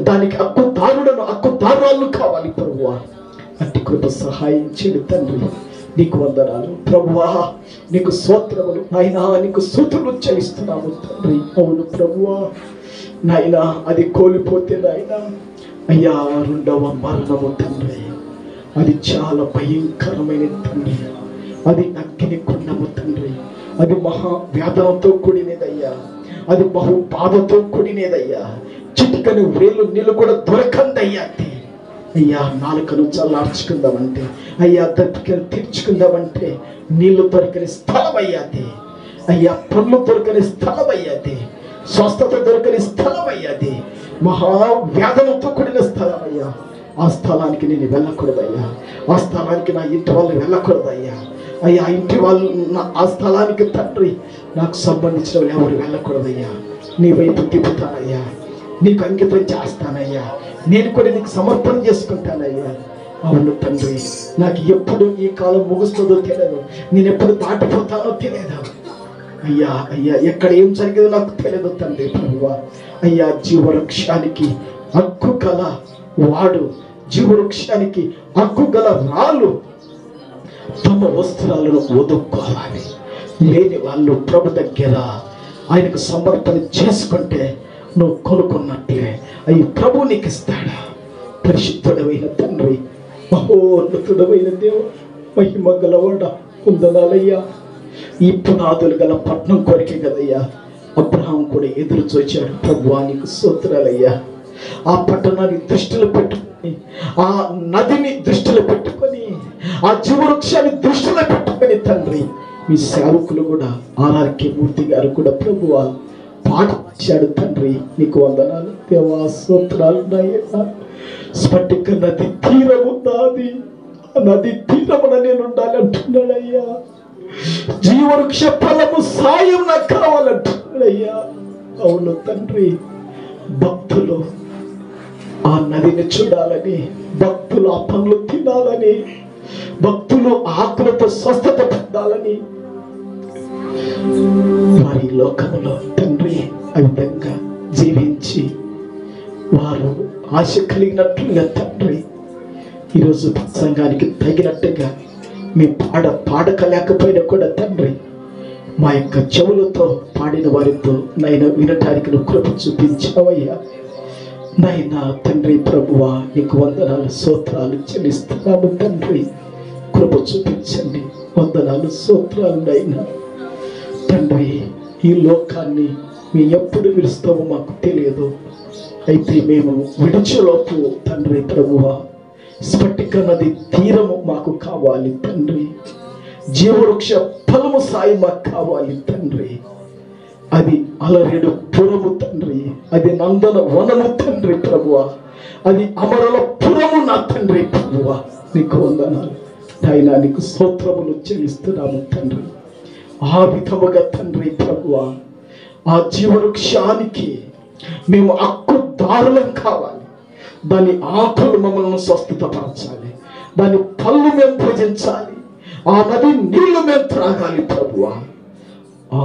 దానికి హక్కుదారులను కావాలి ప్రభువా. అట్టి కృప సహాయం చేడు తండ్రి. నీకు వందనాలు ప్రభువా, నీకు స్తోత్రములు నాయనా, నీకు స్తుతులు చెల్లిస్తున్నాము తండ్రి. అవును ప్రభువా నాయనా, అది కోల్పోతే నాయనా అయ్యా 2వ మరణము తండ్రి, అది చాలా భయంకరమైన తండ్రి. అది అగ్ని కుండము తండ్రి. అది మహా వ్యాధంతో కూడినదయ్యా. అది బహు బాధతో కూడినదయ్యా. చిటికని వేలు నీళ్ళు కూడా దొరకందయ్యా. అయ్యా నాలుకను చల్లార్చుకుందామంటే, అయ్యా దప్పికను తీర్చుకుందామంటే నీళ్లు దొరకని స్థలం అయ్యాది. అయ్యా పనులు దొరకని స్థలం అయ్యాది. స్వస్థత దొరకని స్థలం అయ్యాది. మహావ్యాధులతో కూడిన స్థలం అయ్యా. ఆ స్థలానికి నేను వెళ్ళకూడదయ్యా. ఆ స్థలానికి నా ఇంటి వాళ్ళు వెళ్ళకూడదయ్యా. అయ్యా ఇంటి వాళ్ళు ఆ స్థలానికి తండ్రి నాకు సంబంధించిన వాళ్ళు ఎవరు వెళ్ళకూడదయ్యా. నీ వైపు తిప్పుతానయ్యా, నీకు అంకితం చేస్తానయ్యా. నేను కూడా నీకు సమర్పణ చేసుకుంటానయ్యా. అవును తండ్రి, నాకు ఎప్పుడు ఈ కాలం ముగుస్తుందో తెలియదు, నేను ఎప్పుడు దాటిపోతానో తెలియదు అయ్యా. అయ్యా ఎక్కడ ఏం జరిగేదో నాకు తెలియదు తండ్రి ప్రభువా. అయ్యా జీవవృక్షానికి హక్కు గల వాడు, జీవవృక్షానికి హక్కు గల రాళ్ళు తమ వస్త్రాలను వదుక్కోవాలి. లేని వాళ్ళు ప్రభు దగ్గర ఆయనకు సమర్పణ చేసుకుంటే నువ్వు కొనుక్కున్నట్లే అయ్యి ప్రభు నీకు ఇస్తాడా. పరిశుద్ధుడమైన తండ్రి, మహోన్నతుడమైన దేవుడు, మహిమ గలవాడ వందనాలయ్యా. ఈ పునాదులు గల పట్నం కొరికే కదయ్యా అబ్రహాం కూడా ఎదురు చూచాడు. ప్రభువా నీకు స్తోత్రాలయ్యా. ఆ పట్టణాన్ని దృష్టిలో పెట్టుకొని, ఆ నదిని దృష్టిలో పెట్టుకొని, ఆ జీవవృక్షాన్ని దృష్టిలో పెట్టుకొని తండ్రి మీ సేవకులు కూడా ఆర్ఆర్కే మూర్తి గారు కూడా ప్రభువా పాట వచ్చాడు తండ్రి. నీకు వందనాలు దేవా, స్తోత్రాలు. స్ఫటిక నది తీరము నాది, ఆ నది తీరమున నేను ఉండాలి అంటున్నాడయ్యా. జీవవృక్ష ఫలము సాయం నాకు కావాలంటున్నాడయ్యా. అవును తండ్రి, భక్తులు ఆ నదిని చూడాలని, భక్తులు ఆ పండ్లు తినాలని, భక్తులు ఆకులతో స్వస్థత పొందాలని వారి లోకంలో తండ్రి ఆ విధంగా జీవించి వారు ఆశ కలిగినట్లుగా తండ్రి ఈరోజు సంఘానికి తగినట్టుగా మీ పాడకలేకపోయినా కూడా తండ్రి మా యొక్క చెవులతో పాడిన వారితో నైనా వినటానికి నువ్వు కృప చూపించావయ్యా. నైనా తండ్రి ప్రభువా నీకు వందనాలు స్తోత్రాలు చెల్లిస్తున్నాము తండ్రి. కృప చూపించండి. వందనాలు స్తోత్రాలు నైనా తండ్రి. ఈ లోకాన్ని మేము ఎప్పుడు విడుస్తామో మాకు తెలియదు. అయితే మేము విడిచేలోపు తండ్రి ప్రభువా స్ఫటిక నది తీరము మాకు కావాలి తండ్రి. జీవవృక్ష ఫలము సాయి మాకు కావాలి తండ్రి. అది అలరేడు పురము తండ్రి, అది నందన వనము తండ్రి ప్రభువా, అది అమరల పురము నా తండ్రి ప్రభువా. నీకు వందనాలు నాయనా, నీకు స్తోత్రములు చెల్లిస్తున్నాము తండ్రి. ఆ విధముగా తండ్రి ప్రభువా ఆ జీవవృక్షానికి మేము హక్కుదారులం కావాలి. దాని ఆకులు మమ్మల్ని స్వస్థతపరచాలి, దాని పళ్ళు మేము భుజించాలి, ఆ నది నీళ్లు మేము త్రాగాలి ప్రభువా. ఆ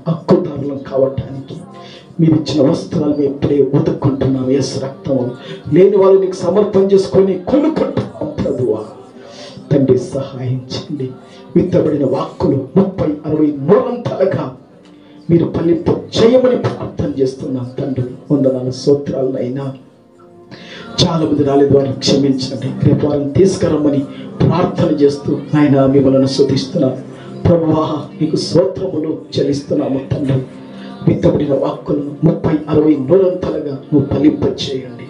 హక్కుదారులం కావటానికి మీరు ఇచ్చిన వస్త్రాలు మేము ఇప్పుడే ఉతుక్కుంటున్నాం. యేసు రక్తం లేని వాళ్ళు నీకు సమర్పణ చేసుకొని కొనుక్కుంటున్నాం ప్రభువా. తండ్రి సహాయం చేయండి. విత్తబడిన వాక్కులు 30-60 మూలంతలుగా మీరు ఫలింపు చేయమని ప్రార్థన చేస్తున్నాం తండ్రి. వందనాలు స్తోత్రాలనైనా. చాలా మంది రాలేదు, వారిని క్షమించండి. రేపు వారిని తీసుకురమ్మని ప్రార్థన చేస్తూ ఆయన మిమ్మల్ని స్తుతిస్తున్నాను ప్రభువా. నీకు స్తోత్రములు చెల్లిస్తున్నాము తండ్రి. విత్తబడిన వాక్కులను 30-60 మూలంతలుగా నువ్వు ఫలింప చేయండి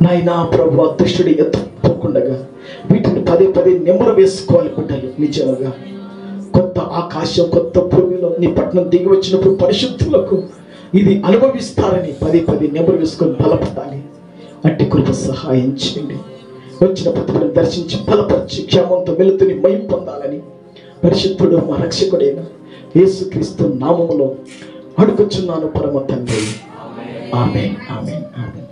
నాయనా ప్రభువా. దుష్టుడి ఎత్తుకోకుండా వీటిని పదే నెమ్మరు వేసుకోవాలి బిడ్డలు. నిజంగా కొత్త ఆకాశం కొత్త భూమిలో నీ పట్టణం దిగి వచ్చినప్పుడు పరిశుద్ధులకు ఇది అనుభవిస్తారని పదే నెమ్మరు వేసుకొని బలపడాలి. అట్టి కృప సహాయం చేయండి. వచ్చిన ప్రతిభను దర్శించి బలపరిచి క్షేమంతో వెలుతుని మయం పొందాలని పరిశుద్ధుడు మా రక్షకుడైన యేసుక్రీస్తు నామములో అడుగుచున్నాను పరమ తండ్రి. ఆమేన్ ఆమేన్ ఆమేన్.